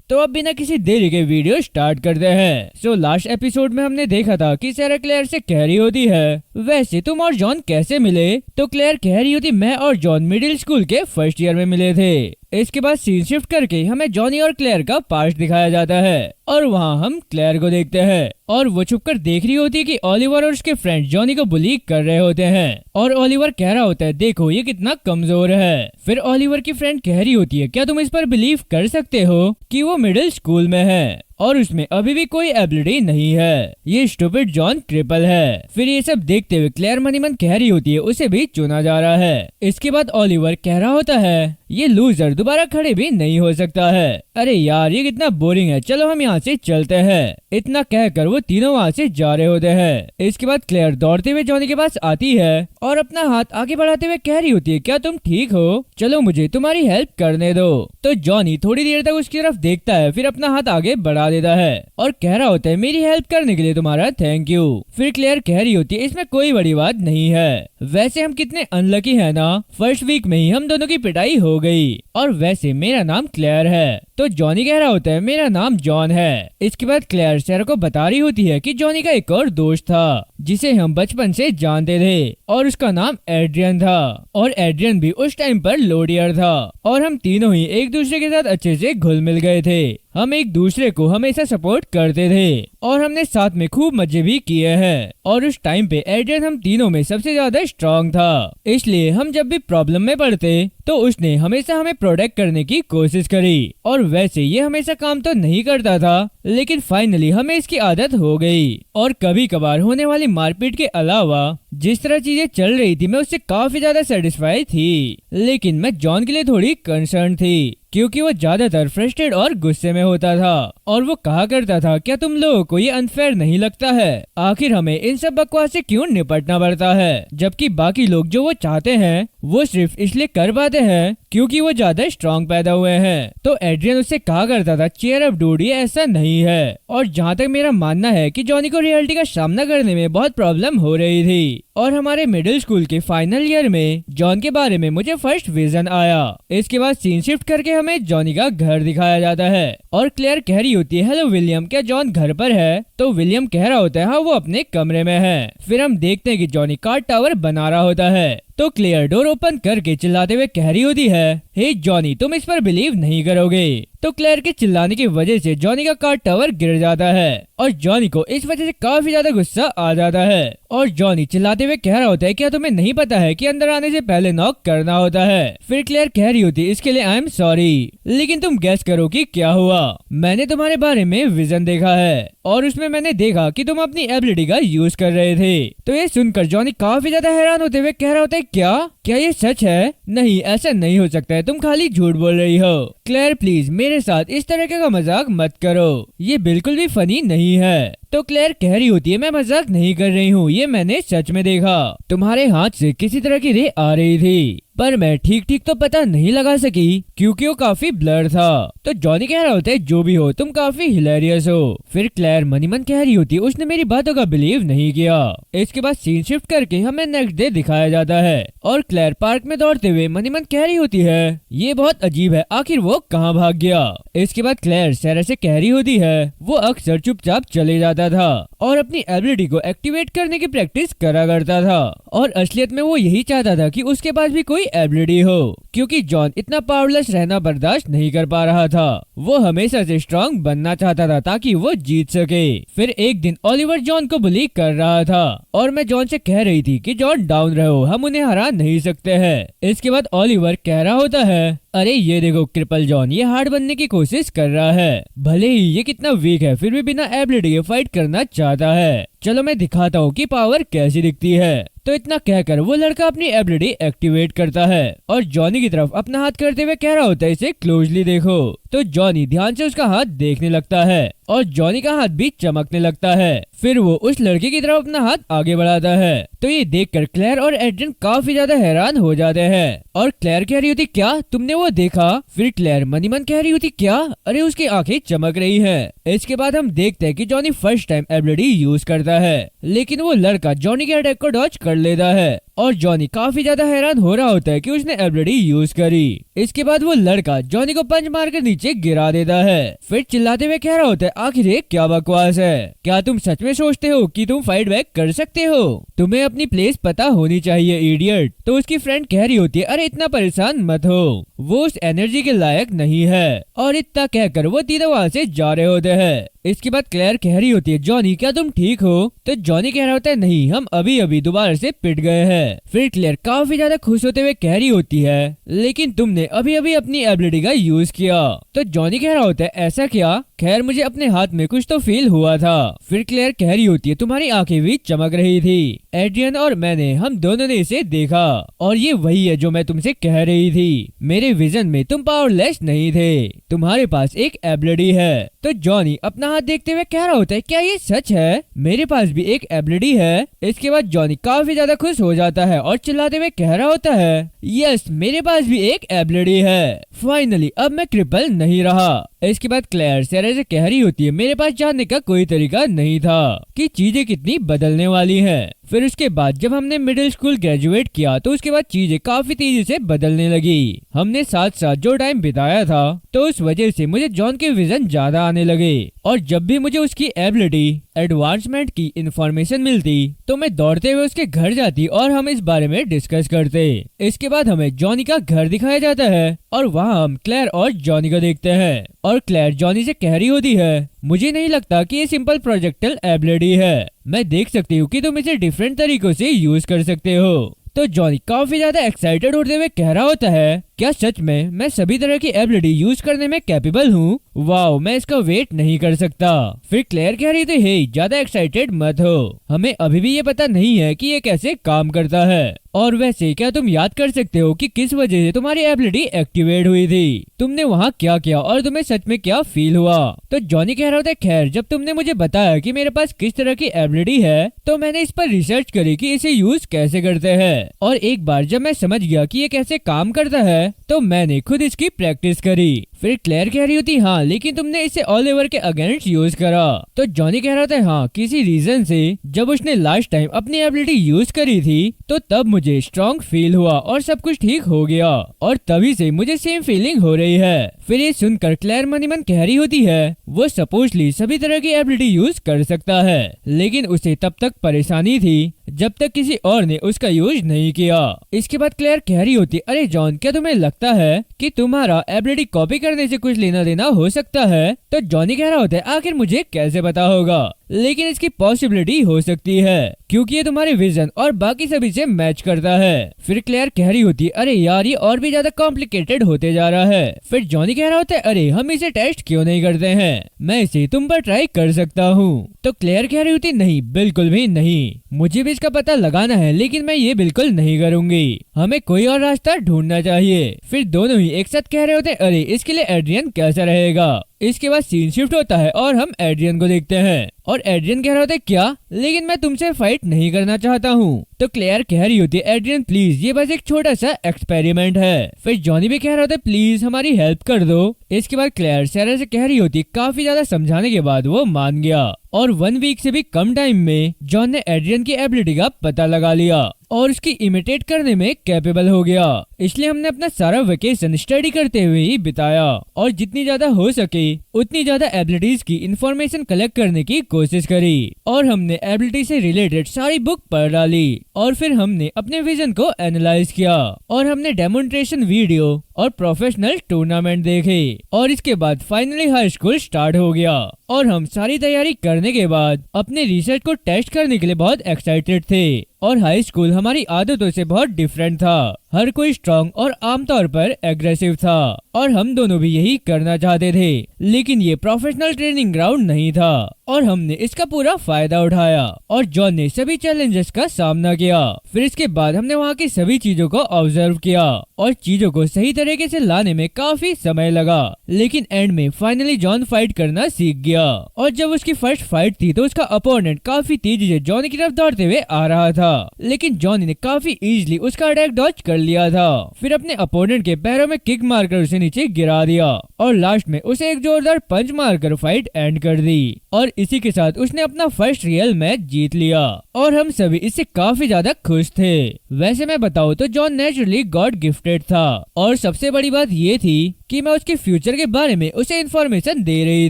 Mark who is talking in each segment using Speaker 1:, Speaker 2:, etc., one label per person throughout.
Speaker 1: तो अब बिना किसी देरी के वीडियो स्टार्ट करते हैं। सो लास्ट एपिसोड में हमने देखा था कि सारा क्लेयर से कह रही होती है, वैसे तुम और जॉन कैसे मिले? तो क्लेयर कह रही होती, मैं और जॉन मिडिल स्कूल के फर्स्ट ईयर में मिले थे। इसके बाद सीन शिफ्ट करके हमें जॉनी और क्लेयर का पास्ट दिखाया जाता है और वहाँ हम क्लेयर को देखते हैं और वो छुपकर देख रही होती है कि ओलिवर और उसके फ्रेंड जॉनी को बुली कर रहे होते हैं और ओलिवर कह रहा होता है, देखो ये कितना कमजोर है। फिर ओलिवर की फ्रेंड कह रही होती है, क्या तुम इस पर बिलीव कर सकते हो कि वो मिडिल स्कूल में है और उसमें अभी भी कोई एबिलिटी नहीं है, ये स्टूपिड जॉन क्रिपल है। फिर ये सब देखते हुए क्लेयर मनी मन कह रही होती है उसे भी चुना जा रहा है। इसके बाद ओलिवर कह रहा होता है, ये लूजर दोबारा खड़े भी नहीं हो सकता है। अरे यार ये कितना बोरिंग है, चलो हम यहाँ से चलते हैं। इतना कहकर वो तीनों वहाँ से जा रहे होते हैं। इसके बाद क्लेयर दौड़ते हुए जॉनी के पास आती है और अपना हाथ आगे बढ़ाते हुए कह रही होती है, क्या तुम ठीक हो? चलो मुझे तुम्हारी हेल्प करने दो। तो जॉनी थोड़ी देर तक उसकी तरफ देखता है, फिर अपना हाथ आगे बढ़ा देता है और कह रहा होता है, मेरी हेल्प करने के लिए तुम्हारा थैंक यू। फिर क्लेयर कह रही होती है, इसमें कोई बड़ी बात नहीं है, वैसे हम कितने अनलकी है ना, फर्स्ट वीक में ही हम दोनों की पिटाई हो गई और वैसे मेरा नाम क्लेयर है। तो जॉनी कह रहा होता है, मेरा नाम जॉन है। इसके बाद क्लेयर सैरा को बता रही होती है कि जॉनी का एक और दोस्त था जिसे हम बचपन से जानते थे और उसका नाम एड्रियन था और एड्रियन भी उस टाइम पर लोडियर था और हम तीनों ही एक दूसरे के साथ अच्छे से घुल मिल गए थे। हम एक दूसरे को हमेशा सपोर्ट करते थे और हमने साथ में खूब मजे भी किए हैं और उस टाइम पे एड्रियन हम तीनों में सबसे ज्यादा स्ट्रांग था, इसलिए हम जब भी प्रॉब्लम में पड़ते तो उसने हमेशा हमें प्रोटेक्ट करने की कोशिश करी और वैसे ये हमेशा काम तो नहीं करता था, लेकिन फाइनली हमें इसकी आदत हो गई और कभी कभार होने वाली मारपीट के अलावा जिस तरह चीजें चल रही थी मैं उससे काफी ज्यादा सेटिस्फाई थी, लेकिन मैं जॉन के लिए थोड़ी कंसर्न थी क्योंकि वो ज्यादातर फ्रस्ट्रेटेड और गुस्से में होता था और वो कहा करता था, क्या तुम लोगों को ये अनफेयर नहीं लगता है? आखिर हमें इन सब बकवास से क्यों निपटना पड़ता है, जबकि बाकी लोग जो वो चाहते हैं वो सिर्फ इसलिए कर पाते हैं क्योंकि वो ज्यादा स्ट्रांग पैदा हुए हैं। तो एड्रियन उससे कहा करता था, चीयर अप डूड, ये ऐसा नहीं है। और जहाँ तक मेरा मानना है कि जॉनी को रियलिटी का सामना करने में बहुत प्रॉब्लम हो रही थी और हमारे मिडिल स्कूल के फाइनल ईयर में जॉन के बारे में मुझे फर्स्ट विजन आया। इसके बाद सीन शिफ्ट करके हमें जॉनी का घर दिखाया जाता है और क्लेयर कह रही होती है, हेलो विलियम, क्या जॉन घर पर है? तो विलियम कह रहा होता है, हाँ वो अपने कमरे में है। फिर हम देखते हैं कि जॉनी कार्ड टावर बना रहा होता है तो क्लेयर डोर ओपन करके चिल्लाते हुए कह रही होती है, हे जॉनी, तुम इस पर बिलीव नहीं करोगे। तो क्लेयर के चिल्लाने की वजह से जॉनी का कार्ड टावर गिर जाता है और जॉनी को इस वजह से काफी ज्यादा गुस्सा आ जाता है और जॉनी चिल्लाते हुए कह रहा होता है, क्या तुम्हें नहीं पता है कि अंदर आने से पहले नॉक करना होता है? फिर क्लेयर कह रही होती है, इसके लिए आई एम सॉरी, लेकिन तुम गेस करो कि क्या हुआ। मैंने तुम्हारे बारे में विजन देखा है और उसमें मैंने देखा कि तुम अपनी एबिलिटी का यूज कर रहे थे। तो ये सुनकर जॉनी काफी ज्यादा हैरान होते हुए कह रहा होता है, क्या ये सच है? नहीं, ऐसा नहीं हो सकता है, तुम खाली झूठ बोल रही हो। क्लेयर प्लीज मेरे साथ इस तरह का मजाक मत करो, ये बिल्कुल भी फनी नहीं है। तो क्लेयर कह रही होती है, मैं मजाक नहीं कर रही हूँ, ये मैंने सच में देखा। तुम्हारे हाथ से किसी तरह की रे आ रही थी पर मैं ठीक तो पता नहीं लगा सकी क्योंकि वो काफी ब्लर था। तो जॉनी कह रहा होता है, जो भी हो तुम काफी हिलेरियस हो। फिर क्लेयर मनी मन कह रही होती है, उसने मेरी बातों का बिलीव नहीं किया। इसके बाद सीन शिफ्ट करके हमें नेक्स्ट डे दिखाया जाता है और क्लेयर पार्क में दौड़ते हुए मनी मन कह रही होती है, ये बहुत अजीब है, आखिर वो कहाँ भाग गया? इसके बाद क्लेयर सैरा से कह रही होती है, वो अक्सर चुपचाप चले जाता था और अपनी एबिलिटी को एक्टिवेट करने की प्रैक्टिस करा करता था और असलियत में वो यही चाहता था कि उसके पास भी कोई एबिलिटी हो क्योंकि जॉन इतना पावरलेस रहना बर्दाश्त नहीं कर पा रहा था। वो हमेशा से स्ट्रांग बनना चाहता था ताकि वो जीत सके। फिर एक दिन ओलिवर जॉन को बुली कर रहा था और मैं जॉन से कह रही थी कि जॉन डाउन रहो, हम उन्हें हरा नहीं सकते हैं। इसके बाद ओलिवर कह रहा होता है, अरे ये देखो क्रिपल जॉन, ये हार्ड बनने की कोशिश कर रहा है, भले ही ये कितना वीक है फिर भी बिना एबिलिटी के फाइट करना चाहता है। चलो मैं दिखाता हूँ कि पावर कैसी दिखती है। तो इतना कहकर वो लड़का अपनी एबिलिटी एक्टिवेट करता है और जॉनी की तरफ अपना हाथ करते हुए कह रहा होता है, इसे क्लोजली देखो। तो जॉनी ध्यान से उसका हाथ देखने लगता है और जॉनी का हाथ भी चमकने लगता है। फिर वो उस लड़के की तरफ अपना हाथ आगे बढ़ाता है। तो ये देखकर क्लेयर और एड्रियन काफी ज्यादा हैरान हो जाते हैं और क्लेयर कह रही होती, क्या तुमने वो देखा? फिर क्लेयर मनी मन कह रही होती, क्या? अरे उसकी आंखें चमक रही हैं। इसके बाद हम देखते हैं कि Johnny first time ability use करता है लेकिन वो लड़का जॉनी के अटैक को डॉज कर लेता है और जॉनी काफी ज्यादा हैरान हो रहा होता है कि उसने एबिलिटी यूज करी। इसके बाद वो लड़का जॉनी को पंच मारकर नीचे गिरा देता है, फिर चिल्लाते हुए कह रहा होता है आखिर ये क्या बकवास है, क्या तुम सच में सोचते हो कि तुम फाइट बैक कर सकते हो? तुम्हें अपनी प्लेस पता होनी चाहिए इडियट। तो उसकी फ्रेंड कह रही होती है अरे इतना परेशान मत हो, वो उस एनर्जी के लायक नहीं है। और इतना कहकर वो तीनों वहाँ से जा रहे होते हैं। इसके बाद क्लेयर कह रही होती है जॉनी क्या तुम ठीक हो? तो जॉनी कह रहा होता है नहीं, हम अभी अभी दोबारा से पिट गए हैं। फिर क्लेयर काफी ज्यादा खुश होते हुए कह रही होती है लेकिन तुमने अभी अभी अपनी एबिलिटी का यूज किया। तो जॉनी कह रहा होता है ऐसा क्या? खैर मुझे अपने हाथ में कुछ तो फील हुआ था। फिर क्लेयर कह रही होती है तुम्हारी आंखें भी चमक रही थी, एड्रियन और मैंने हम दोनों ने इसे देखा और ये वही है जो मैं तुमसे कह रही थी। मेरे विजन में तुम पावरलेस नहीं थे, तुम्हारे पास एक एबिलिटी है। तो जॉनी अपना हाथ देखते हुए कह रहा होता है क्या ये सच है? मेरे पास भी एक एबिलिटी है। इसके बाद जॉनी काफी ज्यादा खुश हो जाता है और चिल्लाते हुए कह रहा होता है यस मेरे पास भी एक एबिलिटी है, फाइनली अब मैं क्रिपल नहीं रहा। इसके बाद क्लेयर सेरा से कह रही होती है मेरे पास जानने का कोई तरीका नहीं था कि चीजें कितनी बदलने वाली हैं। फिर उसके बाद जब हमने मिडिल स्कूल ग्रेजुएट किया तो उसके बाद चीजें काफी तेजी से बदलने लगी। हमने साथ साथ जो टाइम बिताया था तो उस वजह से मुझे जॉन के विजन ज्यादा आने लगे और जब भी मुझे उसकी एबिलिटी एडवांसमेंट की इंफॉर्मेशन मिलती तो मैं दौड़ते हुए उसके घर जाती और हम इस बारे में डिस्कस करते। इसके बाद हमें जॉनी का घर दिखाया जाता है और वहाँ हम क्लेयर और जॉनी को देखते हैं और क्लेयर जॉनी से कह रही होती है मुझे नहीं लगता कि ये सिंपल प्रोजेक्टाइल एबिलिटी है, मैं देख सकती हूँ कि तुम इसे डिफरेंट तरीकों से यूज कर सकते हो। तो जॉनी काफी ज्यादा एक्साइटेड होते हुए कह रहा होता है क्या सच में मैं सभी तरह की एबिलिटी यूज करने में कैपेबल हूँ? वाओ मैं इसका वेट नहीं कर सकता। फिर क्लेयर कह रही थी हे ज्यादा एक्साइटेड मत हो, हमें अभी भी ये पता नहीं है कि ये कैसे काम करता है। और वैसे क्या तुम याद कर सकते हो कि किस वजह से तुम्हारी एबिलिटी एक्टिवेट हुई थी? तुमने वहाँ क्या किया और तुम्हें सच में क्या फील हुआ? तो जॉनी कह रहा था खैर जब तुमने मुझे बताया कि मेरे पास किस तरह की एबिलिटी है तो मैंने इस पर रिसर्च करी कि इसे यूज कैसे करते हैं और एक बार जब मैं समझ गया कि ये कैसे काम करता है तो मैंने खुद इसकी प्रैक्टिस करी। फिर क्लेयर कह रही होती हाँ लेकिन तुमने इसे ऑलिवर के अगेंस्ट यूज करा। तो जॉनी कह रहा था हाँ किसी रीजन से जब उसने लास्ट टाइम अपनी एबिलिटी यूज करी थी तो तब मुझे स्ट्रॉन्ग फील हुआ और सब कुछ ठीक हो गया और तभी से मुझे सेम फीलिंग हो रही है। फिर ये सुनकर क्लेयर मनी मन कह रही होती है वो सपोजली सभी तरह की एबिलिटी यूज कर सकता है लेकिन उसे तब तक परेशानी थी जब तक किसी और ने उसका यूज नहीं किया। इसके बाद क्लेयर कह रही होती अरे जॉन क्या तुम्हें लगता है कि तुम्हारा एबिलिटी कॉपी करने से कुछ लेना देना हो सकता है? तो जॉनी कह रहा होता है आखिर मुझे कैसे पता होगा, लेकिन इसकी पॉसिबिलिटी हो सकती है क्योंकि ये तुम्हारे विजन और बाकी सभी से मैच करता है। फिर क्लेयर कह रही होती अरे यार ये और भी ज्यादा कॉम्प्लिकेटेड होते जा रहा है। फिर जॉनी कह रहा होता है अरे हम इसे टेस्ट क्यों नहीं करते हैं, मैं इसे तुम पर ट्राई कर सकता हूँ। तो क्लेयर कह रही होती नहीं बिल्कुल भी नहीं, मुझे भी इसका पता लगाना है लेकिन मैं ये बिल्कुल नहीं करूंगी, हमें कोई और रास्ता ढूंढना चाहिए। फिर दोनों ही एक साथ कह रहे होते अरे इसके लिए एड्रियन कैसा रहेगा। इसके बाद सीन शिफ्ट होता है और हम एड्रियन को देखते हैं और एड्रियन कह रहा होता है क्या, लेकिन मैं तुमसे फाइट नहीं करना चाहता हूँ। तो क्लेयर कह रही होती है एड्रियन प्लीज ये बस एक छोटा सा एक्सपेरिमेंट है। फिर जॉनी भी कह रहा होता है प्लीज हमारी हेल्प कर दो। इसके बाद क्लेयर सेरा से कह रही होती काफी ज्यादा समझाने के बाद वो मान गया और 1 वीक से भी कम टाइम में जॉन ने एड्रियन की एबिलिटी का पता लगा लिया और उसकी इमिटेट करने में कैपेबल हो गया। इसलिए हमने अपना सारा वेकेशन स्टडी करते हुए ही बिताया और जितनी ज्यादा हो सके उतनी ज्यादा एबिलिटीज की इंफॉर्मेशन कलेक्ट करने की कोशिश करी और हमने एबिलिटी से रिलेटेड सारी बुक पढ़ डाली और फिर हमने अपने विजन को एनालाइज किया और हमने डेमोन्स्ट्रेशन वीडियो और प्रोफेशनल टूर्नामेंट देखे और इसके बाद फाइनली हाई स्कूल स्टार्ट हो गया और हम सारी तैयारी करने के बाद अपने रिसर्च को टेस्ट करने के लिए बहुत एक्साइटेड थे। और हाई स्कूल हमारी आदतों से बहुत डिफरेंट था, हर कोई स्ट्रॉन्ग और आमतौर पर एग्रेसिव था और हम दोनों भी यही करना चाहते थे, लेकिन ये प्रोफेशनल ट्रेनिंग ग्राउंड नहीं था और हमने इसका पूरा फायदा उठाया और जॉन ने सभी चैलेंजेस का सामना किया। फिर इसके बाद हमने वहाँ की सभी चीजों को ऑब्जर्व किया और चीजों को सही तरीके तरीके से लाने में काफी समय लगा, लेकिन एंड में फाइनली जॉन फाइट करना सीख गया। और जब उसकी फर्स्ट फाइट थी तो उसका अपोनेंट काफी तेजी से जॉनी की तरफ दौड़ते हुए आ रहा था, लेकिन जॉनी ने काफी इजीली उसका अटैक डॉज कर लिया था। फिर अपने अपोनेंट के पैरों में किक मारकर उसे नीचे गिरा दिया और लास्ट में उसे एक जोरदार पंच मारकर फाइट एंड कर दी। और इसी के साथ उसने अपना फर्स्ट रियल मैच जीत लिया और हम सभी इससे काफी ज्यादा खुश थे। वैसे मैं बताऊं तो जॉन नेचुरली गॉड गिफ्टेड था और सबसे बड़ी बात ये थी कि मैं उसके फ्यूचर के बारे में उसे इन्फॉर्मेशन दे रही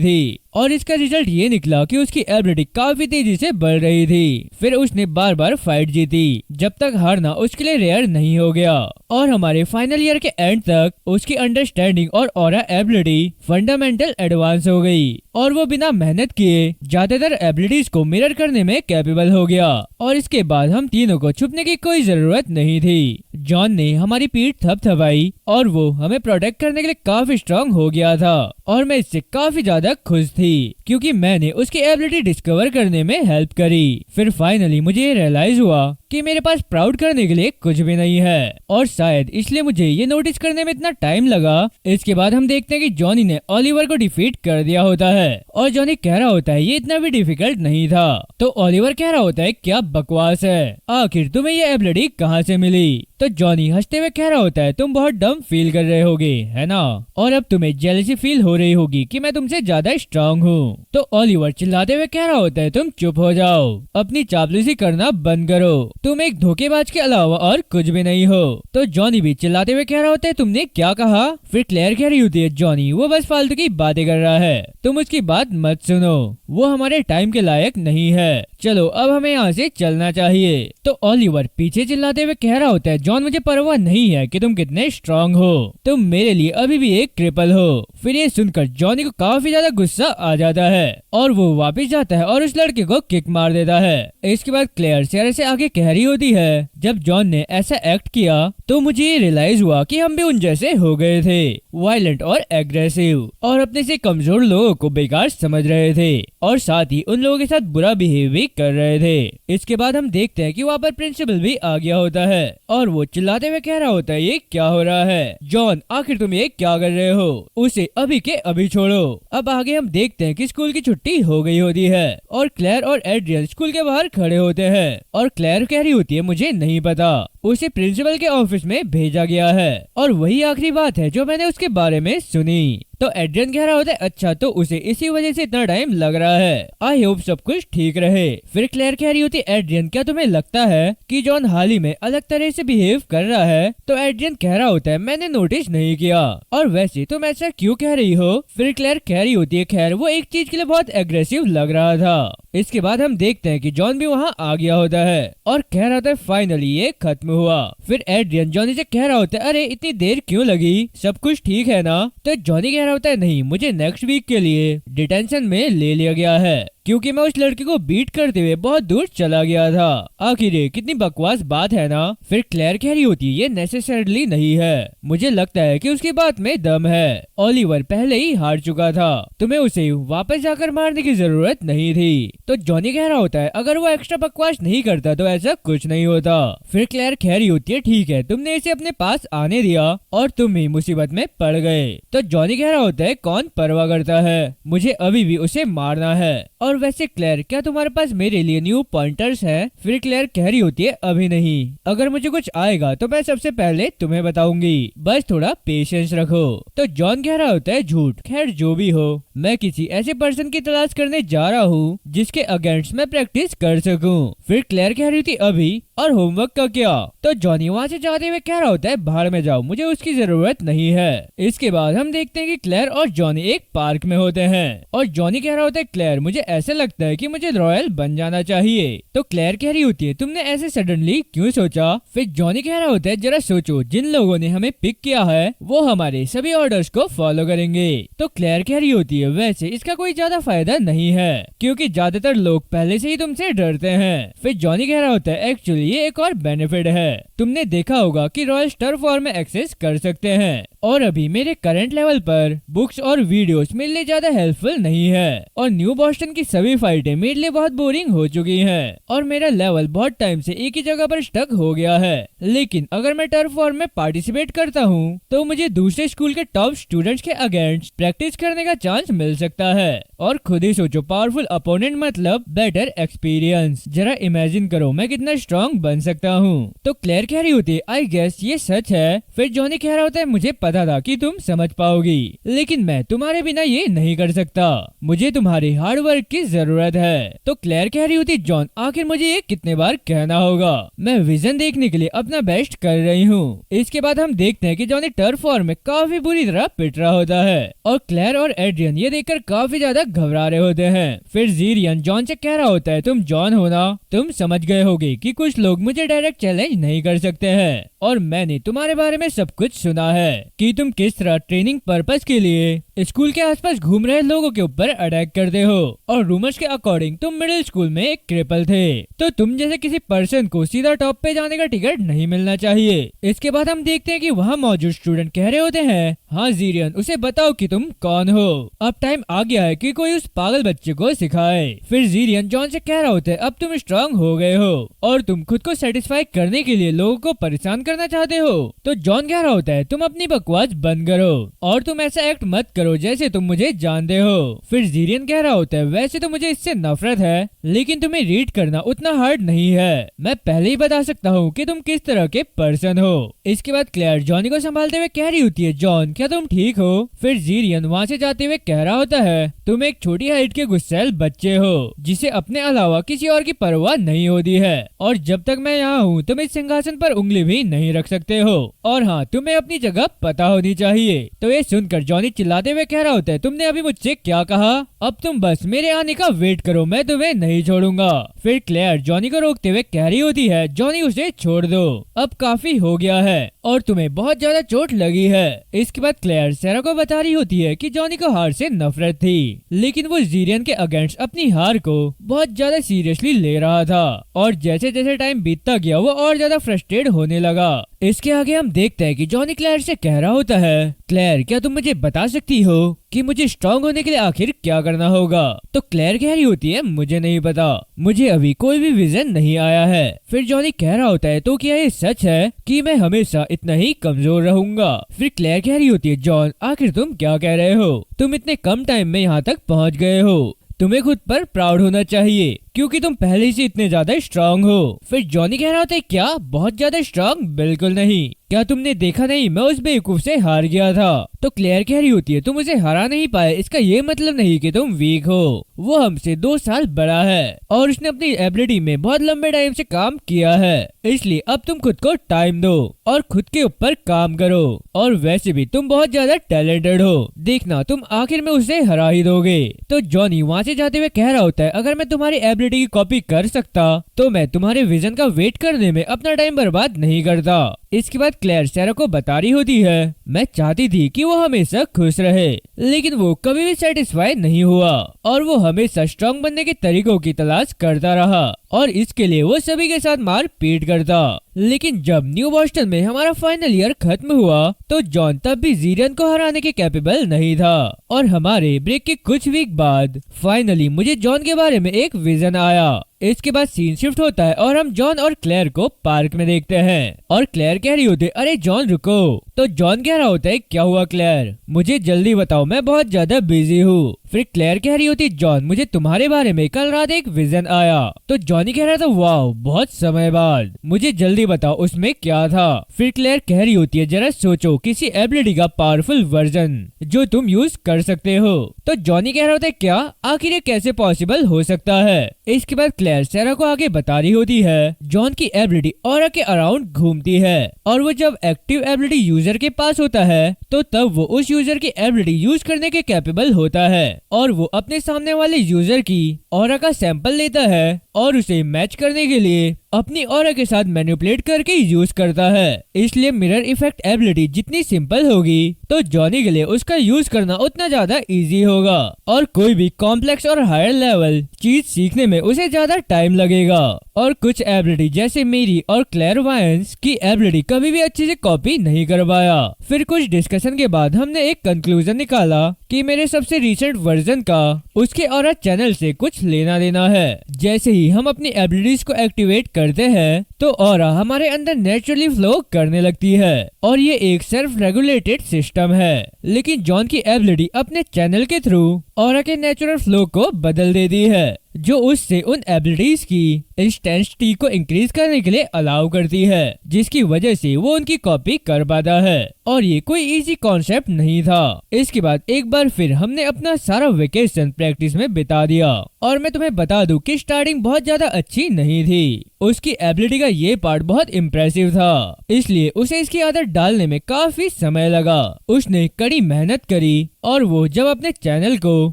Speaker 1: थी और इसका रिजल्ट ये निकला कि उसकी एबिलिटी काफी तेजी से बढ़ रही थी। फिर उसने बार बार फाइट जीती जब तक हारना उसके लिए रेयर नहीं हो गया। और हमारे फाइनल ईयर के एंड तक उसकी अंडरस्टैंडिंग और ऑरा एबिलिटी फंडामेंटल एडवांस हो गई और वो बिना मेहनत किए ज्यादातर एबिलिटीज को मिरर करने में कैपेबल हो गया। और इसके बाद हम तीनों को छुपने की कोई जरूरत नहीं थी। जॉन ने हमारी पीठ थपथपाई और वो हमें प्रोटेक्ट करने के लिए काफी स्ट्रांग हो गया था और मैं इससे काफी ज्यादा खुश थी क्योंकि मैंने उसकी एबिलिटी डिस्कवर करने में हेल्प करी। फिर फाइनली मुझे ये रियलाइज हुआ कि मेरे पास प्राउड करने के लिए कुछ भी नहीं है और शायद इसलिए मुझे ये नोटिस करने में इतना टाइम लगा। इसके बाद हम देखते हैं कि जॉनी ने ओलिवर को डिफीट कर दिया होता है और जॉनी कह रहा होता है ये इतना भी डिफिकल्ट नहीं था, तो ओलिवर कह रहा होता है क्या बकवास है, आखिर तुम्हें ये एबिलिटी कहाँ से मिली। तो जॉनी हंसते हुए कह रहा होता है तुम बहुत डम फील कर रहे होगे है ना, और अब तुम्हें जेलसी फील हो रही होगी कि मैं तुमसे ज्यादा स्ट्रांग हूँ। तो ओलिवर चिल्लाते हुए कह रहा होता है तुम चुप हो जाओ, अपनी चापलूसी करना बंद करो, तुम एक धोखेबाज के अलावा और कुछ भी नहीं हो। तो जॉनी भी चिल्लाते हुए कह रहा होता है तुमने क्या कहा। फिर क्लेयर कह रही होती है जॉनी वो बस फालतू की बातें कर रहा है, तुम उसकी बात मत सुनो, वो हमारे टाइम के लायक नहीं है, चलो अब हमें यहाँ से चलना चाहिए। तो ओलिवर पीछे चिल्लाते हुए कह रहा होता है जॉन मुझे परवाह नहीं है कि तुम कितने स्ट्रांग हो, तुम मेरे लिए अभी भी एक क्रिपल हो। फिर ये सुनकर जॉनी को काफी ज्यादा गुस्सा आ जाता है और वो वापस जाता है और उस लड़के को किक मार देता है। इसके बाद क्लेयर शेयर से आगे कह रही होती है जब जॉन ने ऐसा एक्ट किया तो मुझे ये रियलाइज हुआ कि हम भी उन जैसे हो गए थे, वायलेंट और एग्रेसिव और अपने से कमजोर लोगों को बेकार समझ रहे थे और साथ ही उन लोगों के साथ बुरा बिहेव भी कर रहे थे। इसके बाद हम देखते हैं कि वहाँ पर प्रिंसिपल भी आ गया होता है और वो चिल्लाते हुए कह रहा होता है ये क्या हो रहा है, जॉन आखिर तुम ये क्या कर रहे हो, उसे अभी के अभी छोड़ो। अब आगे हम देखते हैं कि स्कूल की छुट्टी हो गई होती है और क्लेयर और एड्रियन स्कूल के बाहर खड़े होते हैं और क्लेयर कह रही होती है मुझे नहीं पता, उसे प्रिंसिपल के ऑफिस में भेजा गया है और वही आखिरी बात है जो मैंने उसके बारे में सुनी। तो एड्रियन कह रहा होता है अच्छा तो उसे इसी वजह से इतना टाइम लग रहा है, आई होप सब कुछ ठीक रहे। फिर क्लेयर कह रही होती है एड्रियन क्या तुम्हें लगता है कि जॉन हाल ही में अलग तरह से बिहेव कर रहा है। तो एड्रियन कह रहा होता है मैंने नोटिस नहीं किया और वैसे तुम ऐसा क्यों कह रही हो। फिर क्लेयर कह रही होती है खैर वो एक चीज के लिए बहुत एग्रेसिव लग रहा था। इसके बाद हम देखते हैं कि जॉन भी वहाँ आ गया होता है और कह रहा था फाइनली ये खत्म हुआ। फिर एड्रियन जॉनी से कह रहा होता है अरे इतनी देर क्यों लगी, सब कुछ ठीक है ना। तो जॉनी कह रहा होता है नहीं मुझे नेक्स्ट वीक के लिए डिटेंशन में ले लिया गया है क्योंकि मैं उस लड़के को बीट करते हुए बहुत दूर चला गया था। आखिर ये कितनी बकवास बात है ना। फिर क्लेयर कह रही होती है ये नेसेसरली नहीं है, मुझे लगता है कि उसकी बात में दम है, ओलिवर पहले ही हार चुका था, तुम्हें उसे वापस जाकर मारने की जरूरत नहीं थी। तो जॉनी कह रहा होता है अगर वो एक्स्ट्रा बकवास नहीं करता तो ऐसा कुछ नहीं होता। फिर क्लेयर कह रही होती है ठीक है तुमने इसे अपने पास आने दिया और तुम ही मुसीबत में पड़ गए। तो जॉनी कह रहा होता है कौन परवाह करता है, मुझे अभी भी उसे मारना है। और वैसे क्लेयर क्या तुम्हारे पास मेरे लिए न्यू पॉइंटर्स हैं। फिर क्लेयर कह रही होती है अभी नहीं, अगर मुझे कुछ आएगा तो मैं सबसे पहले तुम्हें बताऊंगी, बस थोड़ा पेशेंस रखो। तो जॉन कह रहा होता है झूठ, खैर जो भी हो मैं किसी ऐसे पर्सन की तलाश करने जा रहा हूँ जिसके अगेंस्ट मैं प्रैक्टिस कर सकूं। फिर क्लेयर कह रही थी अभी और होमवर्क का क्या। तो जॉनी वहाँ से जाते हुए कह रहा होता है बाहर में जाओ, मुझे उसकी जरूरत नहीं है। इसके बाद हम देखते हैं कि क्लेयर और जॉनी एक पार्क में होते हैं और जॉनी कह रहा होता है क्लेयर मुझे ऐसा लगता है कि मुझे रॉयल बन जाना चाहिए। तो क्लेयर कह रही होती है तुमने ऐसे सडनली क्यों सोचा। फिर जॉनी कह रहा होता है जरा सोचो जिन लोगों ने हमें पिक किया है वो हमारे सभी ऑर्डर्स को फॉलो करेंगे। तो क्लेयर कह रही होती है वैसे इसका कोई ज्यादा फायदा नहीं है क्योंकि ज्यादातर लोग पहले से ही तुमसे डरते हैं। फिर जॉनी कह रहा होता है एक्चुअली ये एक और बेनिफिट है, तुमने देखा होगा कि रॉयल स्टार फॉर्म में एक्सेस कर सकते हैं और अभी मेरे करंट लेवल पर बुक्स और वीडियोस मेरे लिए ज्यादा हेल्पफुल नहीं है और न्यू बॉस्टन की सभी फाइटें मेरे लिए बहुत बोरिंग हो चुकी हैं और मेरा लेवल बहुत टाइम से एक ही जगह पर स्टक हो गया है। लेकिन अगर मैं टर्फ वॉर में पार्टिसिपेट करता हूँ तो मुझे दूसरे स्कूल के टॉप स्टूडेंट्स के अगेंस्ट प्रैक्टिस करने का चांस मिल सकता है। और खुद ही सोचो, पावरफुल अपोनेंट मतलब बेटर एक्सपीरियंस। जरा इमेजिन करो मैं कितना स्ट्रॉन्ग बन सकता हूँ। तो क्लेयर कह रही होती है आई गेस ये सच है। फिर जॉनी कह रहा होता है मुझे पता था कि तुम समझ पाओगी, लेकिन मैं तुम्हारे बिना ये नहीं कर सकता, मुझे तुम्हारे हार्ड वर्क की जरूरत है। तो क्लेयर कह रही होती जॉन आखिर मुझे ये कितने बार कहना होगा, मैं विजन देखने के लिए अपना बेस्ट कर रही हूँ। इसके बाद हम देखते हैं कि जॉनी टर्फ वॉर में काफी बुरी तरह पिट रहा होता है और क्लेयर और एड्रियन ये देखकर काफी ज्यादा घबरा रहे होते हैं। फिर जीरियन जॉन से कह रहा होता है तुम जॉन हो ना, तुम समझ गए होगे कि कुछ लोग मुझे डायरेक्ट चैलेंज नहीं कर सकते हैं और मैंने तुम्हारे बारे में सब कुछ सुना है कि तुम किस तरह ट्रेनिंग पर्पस के लिए स्कूल के आसपास घूम रहे लोगों के ऊपर अटैक करते हो और रूमर्स के अकॉर्डिंग तुम मिडिल स्कूल में एक क्रिपल थे, तो तुम जैसे किसी पर्सन को सीधा टॉप पे जाने का टिकट नहीं मिलना चाहिए। इसके बाद हम देखते हैं कि वहाँ मौजूद स्टूडेंट कह रहे होते हैं हाँ जीरियन उसे बताओ कि तुम कौन हो, अब टाइम आ गया है कि कोई उस पागल बच्चे को सिखाए। फिर जीरियन जॉन से कह रहा होता है अब तुम स्ट्रांग हो गए हो और तुम खुद को सेटिस्फाई करने के लिए लोगों को परेशान करना चाहते हो। तो जॉन कह रहा होता है तुम अपनी बकवास बंद करो और तुम ऐसा एक्ट मत करो जैसे तुम मुझे जानते हो। फिर जीरियन कह रहा होता है वैसे तो मुझे इससे नफरत है, लेकिन तुम्हें रीड करना उतना हार्ड नहीं है, मैं पहले ही बता सकता हूँ कि तुम किस तरह के पर्सन हो। इसके बाद क्लेयर जॉनी को संभालते हुए कह रही होती है जॉन क्या तुम ठीक हो। फिर जीरियन वहाँ से जाते हुए कह रहा होता है तुम एक छोटी हाइट के गुस्सैल बच्चे हो जिसे अपने अलावा किसी और की परवाह नहीं होती है और जब तक मैं यहाँ हूँ तुम इस सिंहासन पर उंगली भी नहीं रख सकते हो और हाँ तुम्हें अपनी जगह पता होनी चाहिए। तो ये सुनकर जॉनी चिल्लाते हुए कह रहा होता है तुमने अभी मुझसे क्या कहा, अब तुम बस मेरे आने का वेट करो, मैं तुम्हें नहीं छोड़ूंगा। फिर क्लेयर जॉनी को रोकते हुए कह रही होती है जॉनी उसे छोड़ दो, अब काफी हो गया है और तुम्हें बहुत ज्यादा चोट लगी है। इसके बाद क्लेयर सैरा को बता रही होती है कि जॉनी को हार से नफरत थी, लेकिन वो जीरियन के अगेंस्ट अपनी हार को बहुत ज्यादा सीरियसली ले रहा था और जैसे जैसे टाइम बीतता गया वो और ज्यादा फ्रस्ट्रेट होने लगा। इसके आगे हम देखते हैं कि जॉनी क्लेयर से कह रहा होता है क्लेयर क्या तुम मुझे बता सकती हो कि मुझे स्ट्रांग होने के लिए आखिर क्या करना होगा। तो क्लेयर कह रही होती है मुझे नहीं पता, मुझे अभी कोई भी विजन नहीं आया है। फिर जॉनी कह रहा होता है तो क्या ये सच है कि मैं हमेशा इतना ही कमजोर रहूंगा। फिर क्लेयर कह रही होती है जॉन आखिर तुम क्या कह रहे हो, तुम इतने कम टाइम में यहाँ तक पहुँच गए हो, तुम्हें खुद पर प्राउड होना चाहिए क्योंकि तुम पहले से इतने ज्यादा स्ट्रांग हो। फिर जॉनी कह रहा होता है क्या बहुत ज्यादा स्ट्रांग, बिल्कुल नहीं, क्या तुमने देखा नहीं मैं उस बेवकूफ से हार गया था। तो क्लेयर कह रही होती है तुम उसे हरा नहीं पाए इसका ये मतलब नहीं कि तुम वीक हो, वो हमसे 2 साल बड़ा है और उसने अपनी एबिलिटी में बहुत लंबे टाइम से काम किया है, इसलिए अब तुम खुद को टाइम दो और खुद के ऊपर काम करो और वैसे भी तुम बहुत ज्यादा टैलेंटेड हो, देखना तुम आखिर में उसे हरा ही दोगे। तो जॉनी वहाँ से जाते हुए कह रहा होता है अगर मैं तुम्हारी एबिलिटी की कॉपी कर सकता तो मैं तुम्हारे विजन का वेट करने में अपना टाइम बर्बाद नहीं करता। इसके बाद क्लेयर सैरा को बता रही होती है मैं चाहती थी कि वो हमेशा खुश रहे, लेकिन वो कभी भी सेटिस्फाई नहीं हुआ और वो हमेशा स्ट्रांग बनने के तरीकों की तलाश करता रहा और इसके लिए वो सभी के साथ मार पीट करता। लेकिन जब न्यू बॉस्टन में हमारा फाइनल ईयर खत्म हुआ तो जॉन तब भी जीरियन को हराने के कैपेबल नहीं था और हमारे ब्रेक के कुछ वीक बाद फाइनली मुझे जॉन के बारे में एक विजन आया। इसके बाद सीन शिफ्ट होता है और हम जॉन और क्लेयर को पार्क में देखते हैं और क्लेयर कह रही होती है अरे जॉन रुको। तो जॉन कह रहा होता है क्या हुआ क्लेयर, मुझे जल्दी बताओ मैं बहुत ज्यादा बिजी हूँ। फिर क्लेयर कह रही होती जॉन मुझे तुम्हारे बारे में कल रात एक विजन आया। तो जॉनी कह रहा था वाओ बहुत समय बाद, मुझे जल्दी बताओ उसमें क्या था। फिर क्लेयर कह रही होती है जरा सोचो किसी एबिलिटी का पावरफुल वर्जन जो तुम यूज कर सकते हो। तो जॉनी कह रहा होता है क्या, आखिर ये कैसे पॉसिबल हो सकता है। इसके बाद क्लेयर सैरा को आगे बता रही होती है जॉन की एबिलिटी ऑरा के अराउंड घूमती है और वो जब एक्टिव एबिलिटी यूजर के पास होता है तो तब वो उस यूजर की एबिलिटी यूज करने के कैपेबल होता है और वो अपने सामने वाले यूजर की ऑरा का सैंपल लेता है और उसे मैच करने के लिए अपनी ऑरा के साथ मैनिपुलेट करके यूज करता है। इसलिए मिरर इफेक्ट एबिलिटी जितनी सिंपल होगी तो जॉनी के लिए उसका यूज करना उतना ज्यादा इजी होगा और कोई भी कॉम्प्लेक्स और हायर लेवल चीज सीखने में उसे ज्यादा टाइम लगेगा। और कुछ एबिलिटी जैसे मेरी और क्लेयरवायंस की एबिलिटी कभी भी अच्छे से कॉपी नहीं कर पाया। फिर कुछ डिस्कशन के बाद हमने एक कंक्लूजन निकाला कि मेरे सबसे रिसेंट वर्जन का उसके ऑरा चैनल से कुछ लेना देना है। जैसे ही हम अपनी एबिलिटीज को एक्टिवेट करते हैं तो ऑरा हमारे अंदर नेचुरली फ्लो करने लगती है और ये एक सेल्फ रेगुलेटेड सिस्टम है। लेकिन जॉन की एबिलिटी अपने चैनल के थ्रू ऑरा के नेचुरल फ्लो को बदल देती है, जो उससे उन एबिलिटीज की इंटेंसिटी को इंक्रीज करने के लिए अलाउ करती है, जिसकी वजह से वो उनकी कॉपी कर पाता है। और ये कोई इजी कॉन्सेप्ट नहीं था। इसके बाद एक बार फिर हमने अपना सारा वेकेशन प्रैक्टिस में बिता दिया और मैं तुम्हें बता दूं कि स्टार्टिंग बहुत ज्यादा अच्छी नहीं थी। उसकी एबिलिटी का ये पार्ट बहुत इम्प्रेसिव था, इसलिए उसे इसकी आदत डालने में काफी समय लगा। उसने कड़ी मेहनत करी और वो जब अपने चैनल को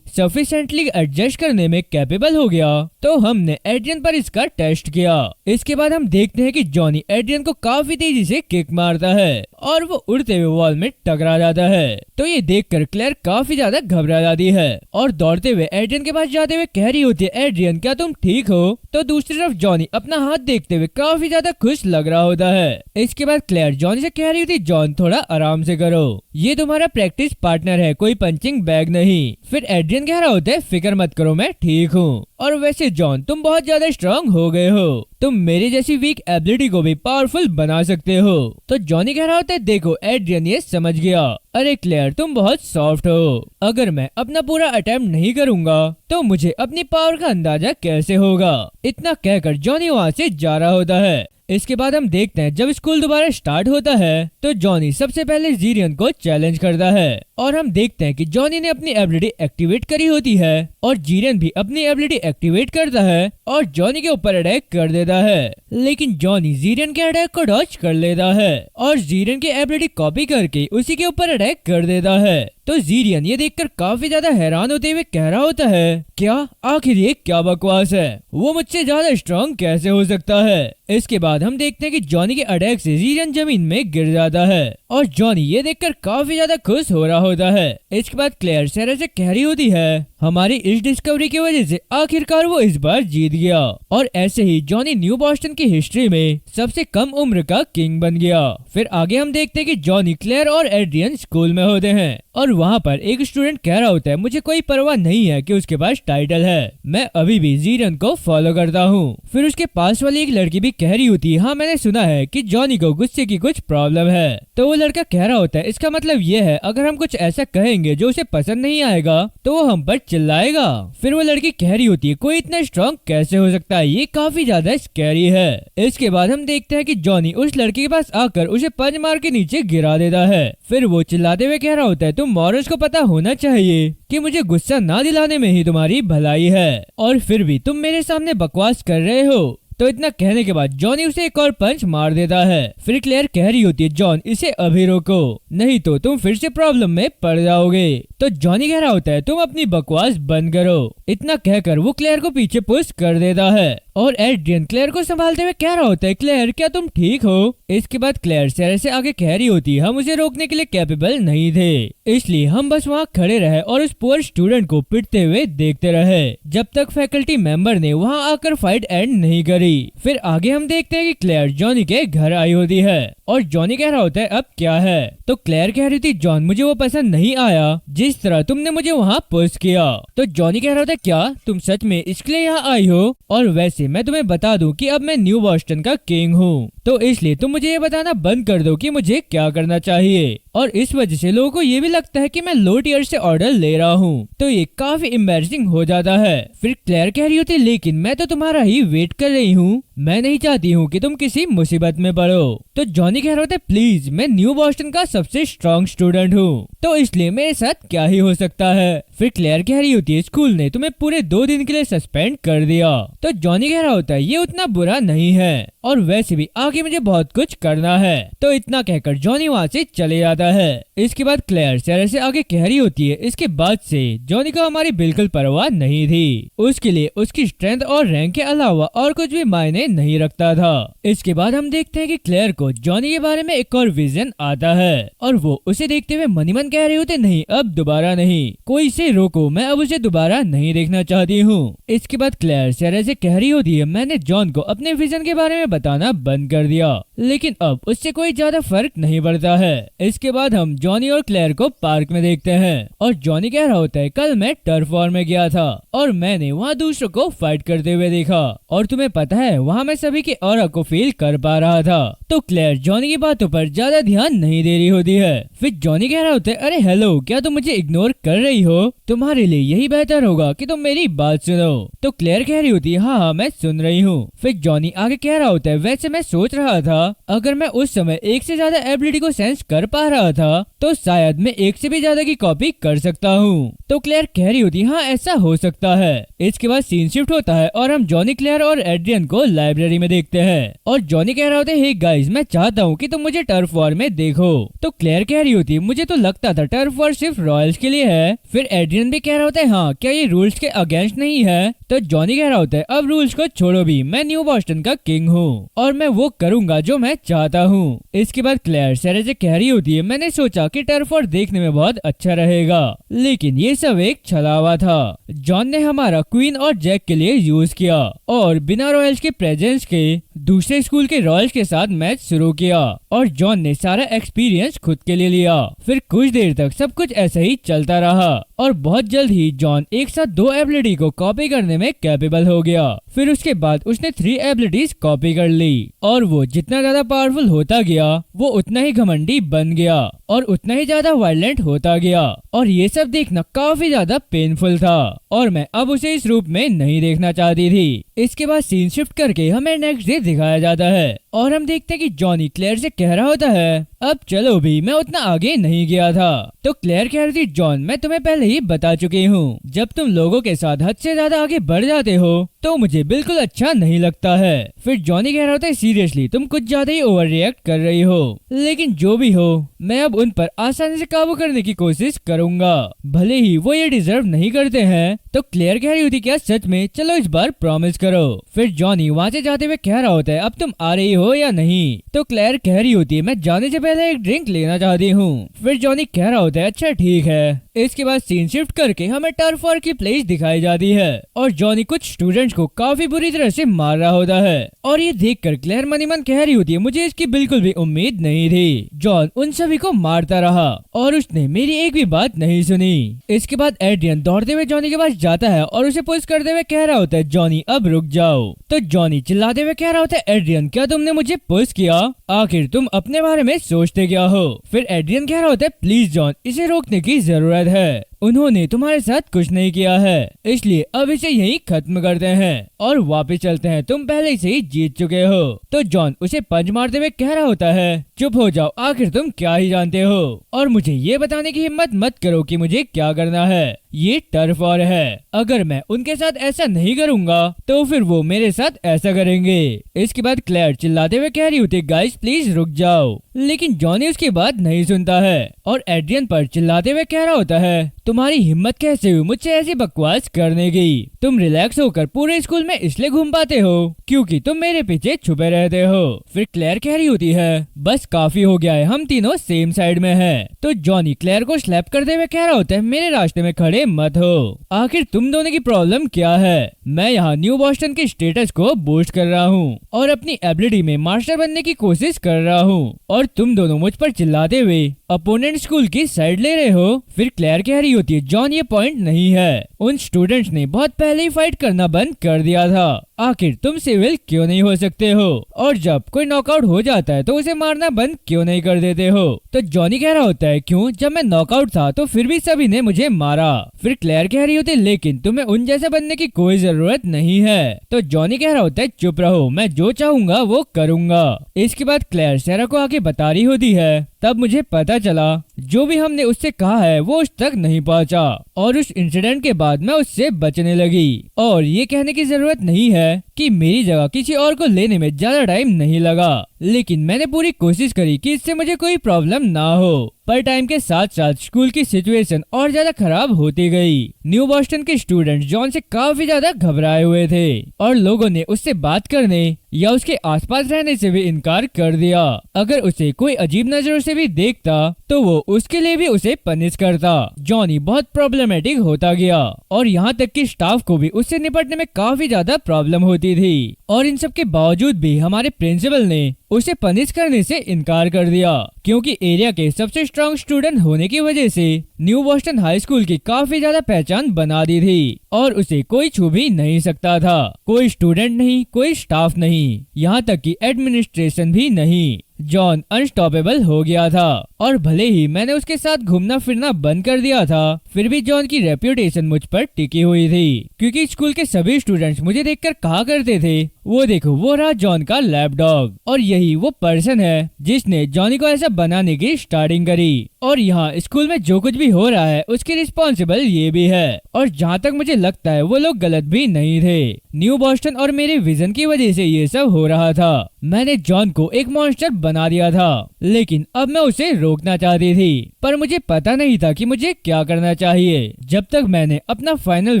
Speaker 1: सफिशिएंटली एडजस्ट करने में कैपेबल हो गया तो हमने एड्रियन पर इसका टेस्ट किया। इसके बाद हम देखते हैं कि जॉनी एड्रियन को काफी तेजी से किक मारता है और वो उड़ते हुए वॉल में टकरा जाता है। तो ये देखकर क्लेयर काफी ज्यादा घबरा जाती है और दौड़ते हुए एड्रियन के पास जाते हुए कह रही होती है, एड्रियन क्या तुम ठीक हो? तो दूसरी तरफ जॉनी अपना हाथ देखते हुए काफी ज्यादा खुश लग रहा होता है। इसके बाद क्लेयर जॉनी से कह रही होती, जॉन थोड़ा आराम से करो, ये तुम्हारा प्रैक्टिस पार्टनर है, कोई पंचिंग बैग नहीं। फिर एड्रियन कह रहा होता है, फिक्र मत करो मैं ठीक हूँ। और वैसे जॉन तुम बहुत ज्यादा स्ट्रांग हो गए हो, तुम मेरी जैसी वीक एबिलिटी को भी पावरफुल बना सकते हो। तो जॉनी कह रहा होता है, देखो एड्रियन ये समझ गया, अरे क्लेयर तुम बहुत सॉफ्ट हो, अगर मैं अपना पूरा अटेम्प्ट नहीं करूंगा तो मुझे अपनी पावर का अंदाजा कैसे होगा। इतना कहकर जॉनी वहाँ से जा रहा होता है। इसके बाद हम देखते हैं जब स्कूल दोबारा स्टार्ट होता है तो जॉनी सबसे पहले जीरियन को चैलेंज करता है और हम देखते हैं कि जॉनी ने अपनी एबिलिटी एक्टिवेट करी होती है और जीरियन भी अपनी एबिलिटी एक्टिवेट करता है और जॉनी के ऊपर अटैक कर देता है। लेकिन जॉनी जीरियन के अटैक को डॉज कर लेता है और जीरियन की एबिलिटी कॉपी करके उसी के ऊपर अटैक कर देता है। तो जीरियन ये देखकर काफी ज्यादा हैरान होते हुए कह रहा होता है, क्या आखिर ये क्या बकवास है, वो मुझसे ज्यादा स्ट्रांग कैसे हो सकता है। इसके बाद हम देखते हैं कि जॉनी के अटैक से जीरियन जमीन में गिर जाता है और जॉनी ये देखकर काफी ज्यादा खुश हो रहा होता है। इसके बाद क्लेयर सैरा से कह रही होती है, हमारी इस डिस्कवरी की वजह से आखिरकार वो इस बार जीत गया। और ऐसे ही जॉनी न्यू बॉस्टन की हिस्ट्री में सबसे कम उम्र का किंग बन गया। फिर आगे हम देखते हैं कि जॉनी, क्लेयर और एड्रियन स्कूल में होते हैं और वहाँ पर एक स्टूडेंट कह रहा होता है, मुझे कोई परवाह नहीं है कि उसके पास टाइटल है, मैं अभी भी जीरियन को फॉलो करता हूँ। फिर उसके पास वाली एक लड़की भी कह रही होती है, हाँ मैंने सुना है कि जॉनी को गुस्से की कुछ प्रॉब्लम है। तो वो लड़का कह रहा होता है, इसका मतलब ये है अगर हम कुछ ऐसा कहेंगे जो उसे पसंद नहीं आएगा तो वो हम पर चिल्लाएगा। फिर वो लड़की कह रही होती है, कोई इतना स्ट्रांग कैसे हो सकता है, ये काफी ज्यादा स्कैरी है। इसके बाद हम देखते हैं कि जॉनी उस लड़की के पास आकर उसे पंच मार के नीचे गिरा देता है। फिर वो चिल्लाते हुए कह रहा होता है, तुम मॉरल्स को पता होना चाहिए कि मुझे गुस्सा ना दिलाने में ही तुम्हारी भलाई है और फिर भी तुम मेरे सामने बकवास कर रहे हो। तो इतना कहने के बाद जॉनी उसे एक और पंच मार देता है। फिर क्लेयर कह रही होती है, जॉन इसे अभी रोको, नहीं तो तुम फिर से प्रॉब्लम में पड़ जाओगे। तो जॉनी कह रहा होता है, तुम अपनी बकवास बंद करो। इतना कहकर वो क्लेयर को पीछे पुश कर देता है और एड्रियन क्लेयर को संभालते हुए कह रहा होता है, क्लेयर क्या तुम ठीक हो? इसके बाद क्लेयर सैरा से आगे कह रही होती है, हम उसे रोकने के लिए कैपेबल नहीं थे, इसलिए हम बस वहाँ खड़े रहे और उस पुअर स्टूडेंट को पिटते हुए देखते रहे जब तक फैकल्टी मेंबर ने वहाँ आकर फाइट एंड नहीं करी। फिर आगे हम देखते हैं कि क्लेयर जॉनी के घर आई होती है और जॉनी कह रहा होता है, अब क्या है? तो क्लेयर कह रही थी, जॉन मुझे वो पसंद नहीं आया जिस तरह तुमने मुझे वहाँ पुश किया। तो जॉनी कह रहा होता है, क्या तुम सच में इसके लिए यहाँ आई हो? और वैसे मैं तुम्हें बता दूं कि अब मैं न्यू बॉस्टन का किंग हूँ, तो इसलिए तुम मुझे ये बताना बंद कर दो कि मुझे क्या करना चाहिए। और इस वजह से लोगों को ये भी लगता है कि मैं लो टियर से ऑर्डर ले रहा हूँ, तो ये काफी एम्बैरसिंग हो जाता है। फिर क्लेयर कह रही होती, लेकिन मैं तो तुम्हारा ही वेट कर रही हूँ, मैं नहीं चाहती हूँ कि तुम किसी मुसीबत में पड़ो। तो जॉनी कह रहा होता है, प्लीज मैं न्यू बॉस्टन का सबसे स्ट्रॉन्ग स्टूडेंट हूँ, तो इसलिए मेरे साथ क्या ही हो सकता है। फिर क्लेयर कह रही होती है, स्कूल ने तुम्हें पूरे 2 दिन के लिए सस्पेंड कर दिया। तो जॉनी कह रहा होता है, ये उतना बुरा नहीं है और वैसे भी आगे आगे मुझे बहुत कुछ करना है। तो इतना कहकर जॉनी वहाँ से चले जाता है। इसके बाद क्लेयर सैरा से आगे कह रही होती है इसके बाद से जॉनी को हमारी बिल्कुल परवाह नहीं थी, उसके लिए उसकी स्ट्रेंथ और रैंक के अलावा और कुछ भी मायने नहीं रखता था। इसके बाद हम देखते हैं कि क्लेयर को जॉनी के बारे में एक और विजन आता है और वो उसे देखते हुए मन ही मन कह रहे होते नहीं, अब दोबारा नहीं, कोई इसे रोको, मैं अब उसे दोबारा नहीं देखना चाहती हूँ। इसके बाद क्लेयर सैरा से कह रही होती है मैंने जॉन को अपने विजन के बारे में बताना बंद कर दिया, लेकिन अब उससे कोई ज्यादा फर्क नहीं पड़ता है। इसके बाद हम जॉनी और क्लेयर को पार्क में देखते हैं और जॉनी कह रहा होता है कल मैं टर्फ वॉर में गया था और मैंने वहाँ दूसरों को फाइट करते हुए देखा और तुम्हें पता है वहाँ मैं सभी के ऑरा को फील कर पा रहा था। तो क्लेयर जॉनी की बातों पर ज्यादा ध्यान नहीं दे रही होती है। फिर जॉनी कह रहा होता है अरे हेलो, क्या तुम मुझे इग्नोर कर रही हो? तुम्हारे लिए यही बेहतर होगा कि तुम मेरी बात सुनो। तो क्लेयर कह रही होती है हाँ मैं सुन रही हूँ। फिर जॉनी आगे कह रहा होता है वैसे मैं सोच रहा था अगर मैं उस समय एक से ज्यादा एबिलिटी को सेंस कर पा रहा था तो शायद मैं एक से भी ज्यादा की कॉपी कर सकता हूँ। तो क्लेयर कह रही होती हाँ ऐसा हो सकता है। इसके बाद सीन शिफ्ट होता है और हम जॉनी, क्लेयर और एड्रियन को लाइब्रेरी में देखते हैं और जॉनी कह रहा होता है हे गाइस, मैं चाहता हूँ कि तुम मुझे टर्फ वॉर में देखो। तो क्लेयर कह रही होती है मुझे तो लगता था टर्फ वॉर सिर्फ रॉयल्स के लिए है। फिर एड्रियन भी कह रहा होता है हाँ क्या ये रूल्स के अगेंस्ट नहीं है? तो जॉनी कह रहा होता है अब रूल्स को छोड़ो भी, मैं न्यू बॉस्टन का किंग हूँ और मैं वो करूंगा जो मैं चाहता हूँ। इसके बाद क्लेयर सैरा से कह रही होती है मैंने सोचा कि टर्फ वॉर देखने में बहुत अच्छा रहेगा, लेकिन ये सब एक छलावा था। जॉन ने हमारा क्वीन और जैक के लिए यूज किया और बिना रॉयल्स के प्रेजेंस के दूसरे स्कूल के रॉयल्स के साथ मैच शुरू किया और जॉन ने सारा एक्सपीरियंस खुद के लिए लिया। फिर कुछ देर तक सब कुछ ऐसा ही चलता रहा और बहुत जल्द ही जॉन एक साथ 2 एबिलिटी को कॉपी करने में कैपेबल हो गया। फिर उसके बाद उसने 3 एबिलिटीज कॉपी कर ली और वो जितना ज्यादा पावरफुल होता गया वो उतना ही घमंडी बन गया और उतना ही ज्यादा वायलेंट होता गया और ये सब देखना काफी ज्यादा पेनफुल था और मैं अब उसे इस रूप में नहीं देखना चाहती थी। इसके बाद सीन शिफ्ट करके हमें नेक्स्ट डे दिखाया जाता है और हम देखते हैं कि जॉनी क्लेयर से कह रहा होता है अब चलो भी, मैं उतना आगे नहीं गया था। तो क्लेयर कह रही थी जॉन मैं तुम्हें पहले ही बता चुकी हूँ, जब तुम लोगों के साथ हद से ज्यादा आगे बढ़ जाते हो तो मुझे बिल्कुल अच्छा नहीं लगता है। फिर जॉनी कह रहा होता है सीरियसली तुम कुछ ज्यादा ही ओवर रिएक्ट कर रही हो, लेकिन जो भी हो मैं अब उन पर आसानी से काबू करने की कोशिश करूंगा, भले ही वो ये डिजर्व नहीं करते हैं। तो क्लेयर कह रही होती क्या सच में, चलो इस बार प्रॉमिस करो। फिर जॉनी वहाँ से जाते हुए कह रहा होता है अब तुम आ रही हो या नहीं? तो क्लेयर कह रही होती है मैं जाने से पहले एक ड्रिंक लेना चाहती हूँ। फिर जॉनी कह रहा होता है अच्छा ठीक है। इसके बाद सीन शिफ्ट करके हमें टर्फ वॉर की प्लेस दिखाई जाती है और जॉनी कुछ स्टूडेंट्स को काफी बुरी तरह से मार रहा होता है और ये देखकर क्लेयर मनी मन कह रही होती है मुझे इसकी बिल्कुल भी उम्मीद नहीं थी। जॉन उन सभी को मारता रहा और उसने मेरी एक भी बात नहीं सुनी। इसके बाद एड्रियन दौड़ते हुए जॉनी के पास जाता है और उसे पुश करते हुए कह रहा होता है जॉनी अब रुक जाओ। तो जॉनी चिल्लाते हुए कह रहा होता है एड्रियन क्या तुमने मुझे पुश किया? आखिर तुम अपने बारे में सोचते क्या हो? फिर एड्रियन कह रहा होता है प्लीज जॉन इसे रोकने की जरूरत है, उन्होंने तुम्हारे साथ कुछ नहीं किया है, इसलिए अब इसे यहीं खत्म करते हैं और वापस चलते हैं, तुम पहले से ही जीत चुके हो। तो जॉन उसे पंच मारते हुए कह रहा होता है चुप हो जाओ, आखिर तुम क्या ही जानते हो और मुझे ये बताने की हिम्मत मत करो कि मुझे क्या करना है, ये टर्फ वॉर है, अगर मैं उनके साथ ऐसा नहीं करूंगा तो फिर वो मेरे साथ ऐसा करेंगे। इसके बाद क्लेयर चिल्लाते हुए कह रही होती गाइस प्लीज रुक जाओ, लेकिन जॉनी उसकी बात नहीं सुनता है और एड्रियन पर चिल्लाते हुए कह रहा होता है तुम्हारी हिम्मत कैसे हुई मुझसे ऐसी बकवास करने की? तुम रिलैक्स होकर पूरे स्कूल में इसलिए घूम पाते हो क्योंकि तुम मेरे पीछे छुपे रहते हो। फिर क्लेयर कह रही होती है बस काफी हो गया है, हम तीनों सेम साइड में हैं। तो जॉनी क्लेयर को स्लैप करते हुए कह रहा होता है मेरे रास्ते में खड़े मत हो, आखिर तुम दोनों की प्रॉब्लम क्या है? मैं यहाँ न्यू बॉस्टन के स्टेटस को बूस्ट कर रहा हूँ और अपनी एबिलिटी में मास्टर बनने की कोशिश कर रहा हूँ और तुम दोनों मुझ पर चिल्लाते हुए अपोनेंट स्कूल की साइड ले रहे हो। फिर क्लेयर कह रही होती है जॉन ये पॉइंट नहीं है, उन स्टूडेंट्स ने बहुत पहले ही फाइट करना बंद कर दिया था, आखिर तुम सिविल क्यों नहीं हो सकते हो और जब कोई नॉकआउट हो जाता है तो उसे मारना बंद क्यों नहीं कर देते हो? तो जॉनी कह रहा होता है क्यों, जब मैं नॉकआउट था तो फिर भी सभी ने मुझे मारा। फिर क्लेयर कह रही होती है लेकिन तुम्हें उन जैसा बनने की कोई जरूरत नहीं है। तो जॉनी कह रहा होता है चुप रहो, मैं जो चाहूंगा वो करूंगा। इसके बाद क्लेयर सैरा को आके बता रही होती है तब मुझे पता चला जो भी हमने उससे कहा है वो उस तक नहीं पहुंचा, और उस इंसिडेंट के बाद मैं उससे बचने लगी। और ये कहने की जरूरत नहीं है कि मेरी जगह किसी और को लेने में ज्यादा टाइम नहीं लगा, लेकिन मैंने पूरी कोशिश करी कि इससे मुझे कोई प्रॉब्लम ना हो। पर टाइम के साथ साथ स्कूल की सिचुएशन और ज्यादा खराब होती गई। न्यू बॉस्टन के स्टूडेंट जॉन से काफी ज्यादा घबराए हुए थे और लोगों ने उससे बात करने या उसके आसपास रहने से भी इनकार कर दिया। अगर उसे कोई अजीब नजरों से भी देखता तो वो उसके लिए भी उसे पनिश करता। जॉनी बहुत प्रॉब्लमेटिक होता गया और यहाँ तक कि स्टाफ को भी उससे निपटने में काफी ज्यादा प्रॉब्लम होती थी। और इन सब के बावजूद भी हमारे प्रिंसिपल ने उसे पनिश करने से इनकार कर दिया, क्योंकि एरिया के सबसे स्ट्रॉन्ग स्टूडेंट होने की वजह से न्यू बॉस्टन हाई स्कूल की काफी ज्यादा पहचान बना दी थी और उसे कोई छू भी नहीं सकता था। कोई स्टूडेंट नहीं, कोई स्टाफ नहीं, यहाँ तक कि एडमिनिस्ट्रेशन भी नहीं। जॉन अनस्टॉपेबल हो गया था और भले ही मैंने उसके साथ घूमना फिरना बंद कर दिया था, फिर भी जॉन की रेप्यूटेशन मुझ पर टिकी हुई थी, क्योंकि स्कूल के सभी स्टूडेंट्स मुझे देखकर कहा करते थे, वो देखो वो रहा जॉन का लैप डॉग। और यही वो पर्सन है जिसने जॉनी को ऐसा बनाने की स्टार्टिंग करी। और यहाँ स्कूल में जो कुछ भी हो रहा है उसकी रिस्पॉन्सिबल ये भी है। और जहाँ तक मुझे लगता है वो लोग गलत भी नहीं थे। न्यू बॉस्टन और मेरे विजन की वजह से ये सब हो रहा था। मैंने जॉन को एक मॉन्स्टर बना दिया था, लेकिन अब मैं उसे रोकना चाहती थी, पर मुझे पता नहीं था कि मुझे क्या करना चाहिए जब तक मैंने अपना फाइनल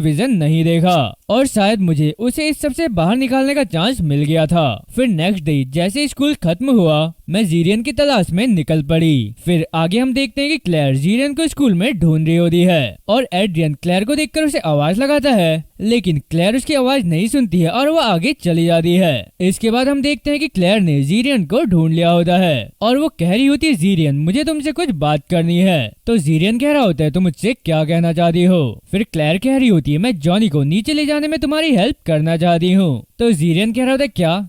Speaker 1: विजन नहीं देखा। और शायद मुझे उसे इस सब से बाहर निकालने का चांस मिल गया था। फिर नेक्स्ट डे जैसे स्कूल खत्म हुआ, मैं जीरियन की तलाश में निकल पड़ी। फिर आगे हम देखते हैं कि क्लेयर जीरियन को स्कूल में ढूंढ रही होती है और एड्रियन क्लेयर को देखकर उसे आवाज लगाता है, लेकिन क्लेयर उसकी आवाज नहीं सुनती है और वो आगे चली जाती है। इसके बाद हम देखते हैं कि क्लेयर ने जीरियन को ढूंढ लिया होता है और वो कह रही होती है, जीरियन मुझे तुमसे कुछ बात करनी है। तो जीरियन कह रहा होता है, तुम मुझसे क्या कहना चाहती हो। फिर क्लेयर कह रही होती है, मैं जॉनी को नीचे ले जाने में तुम्हारी हेल्प करना चाहती हूँ। तो जीरियन कह रहा होता है,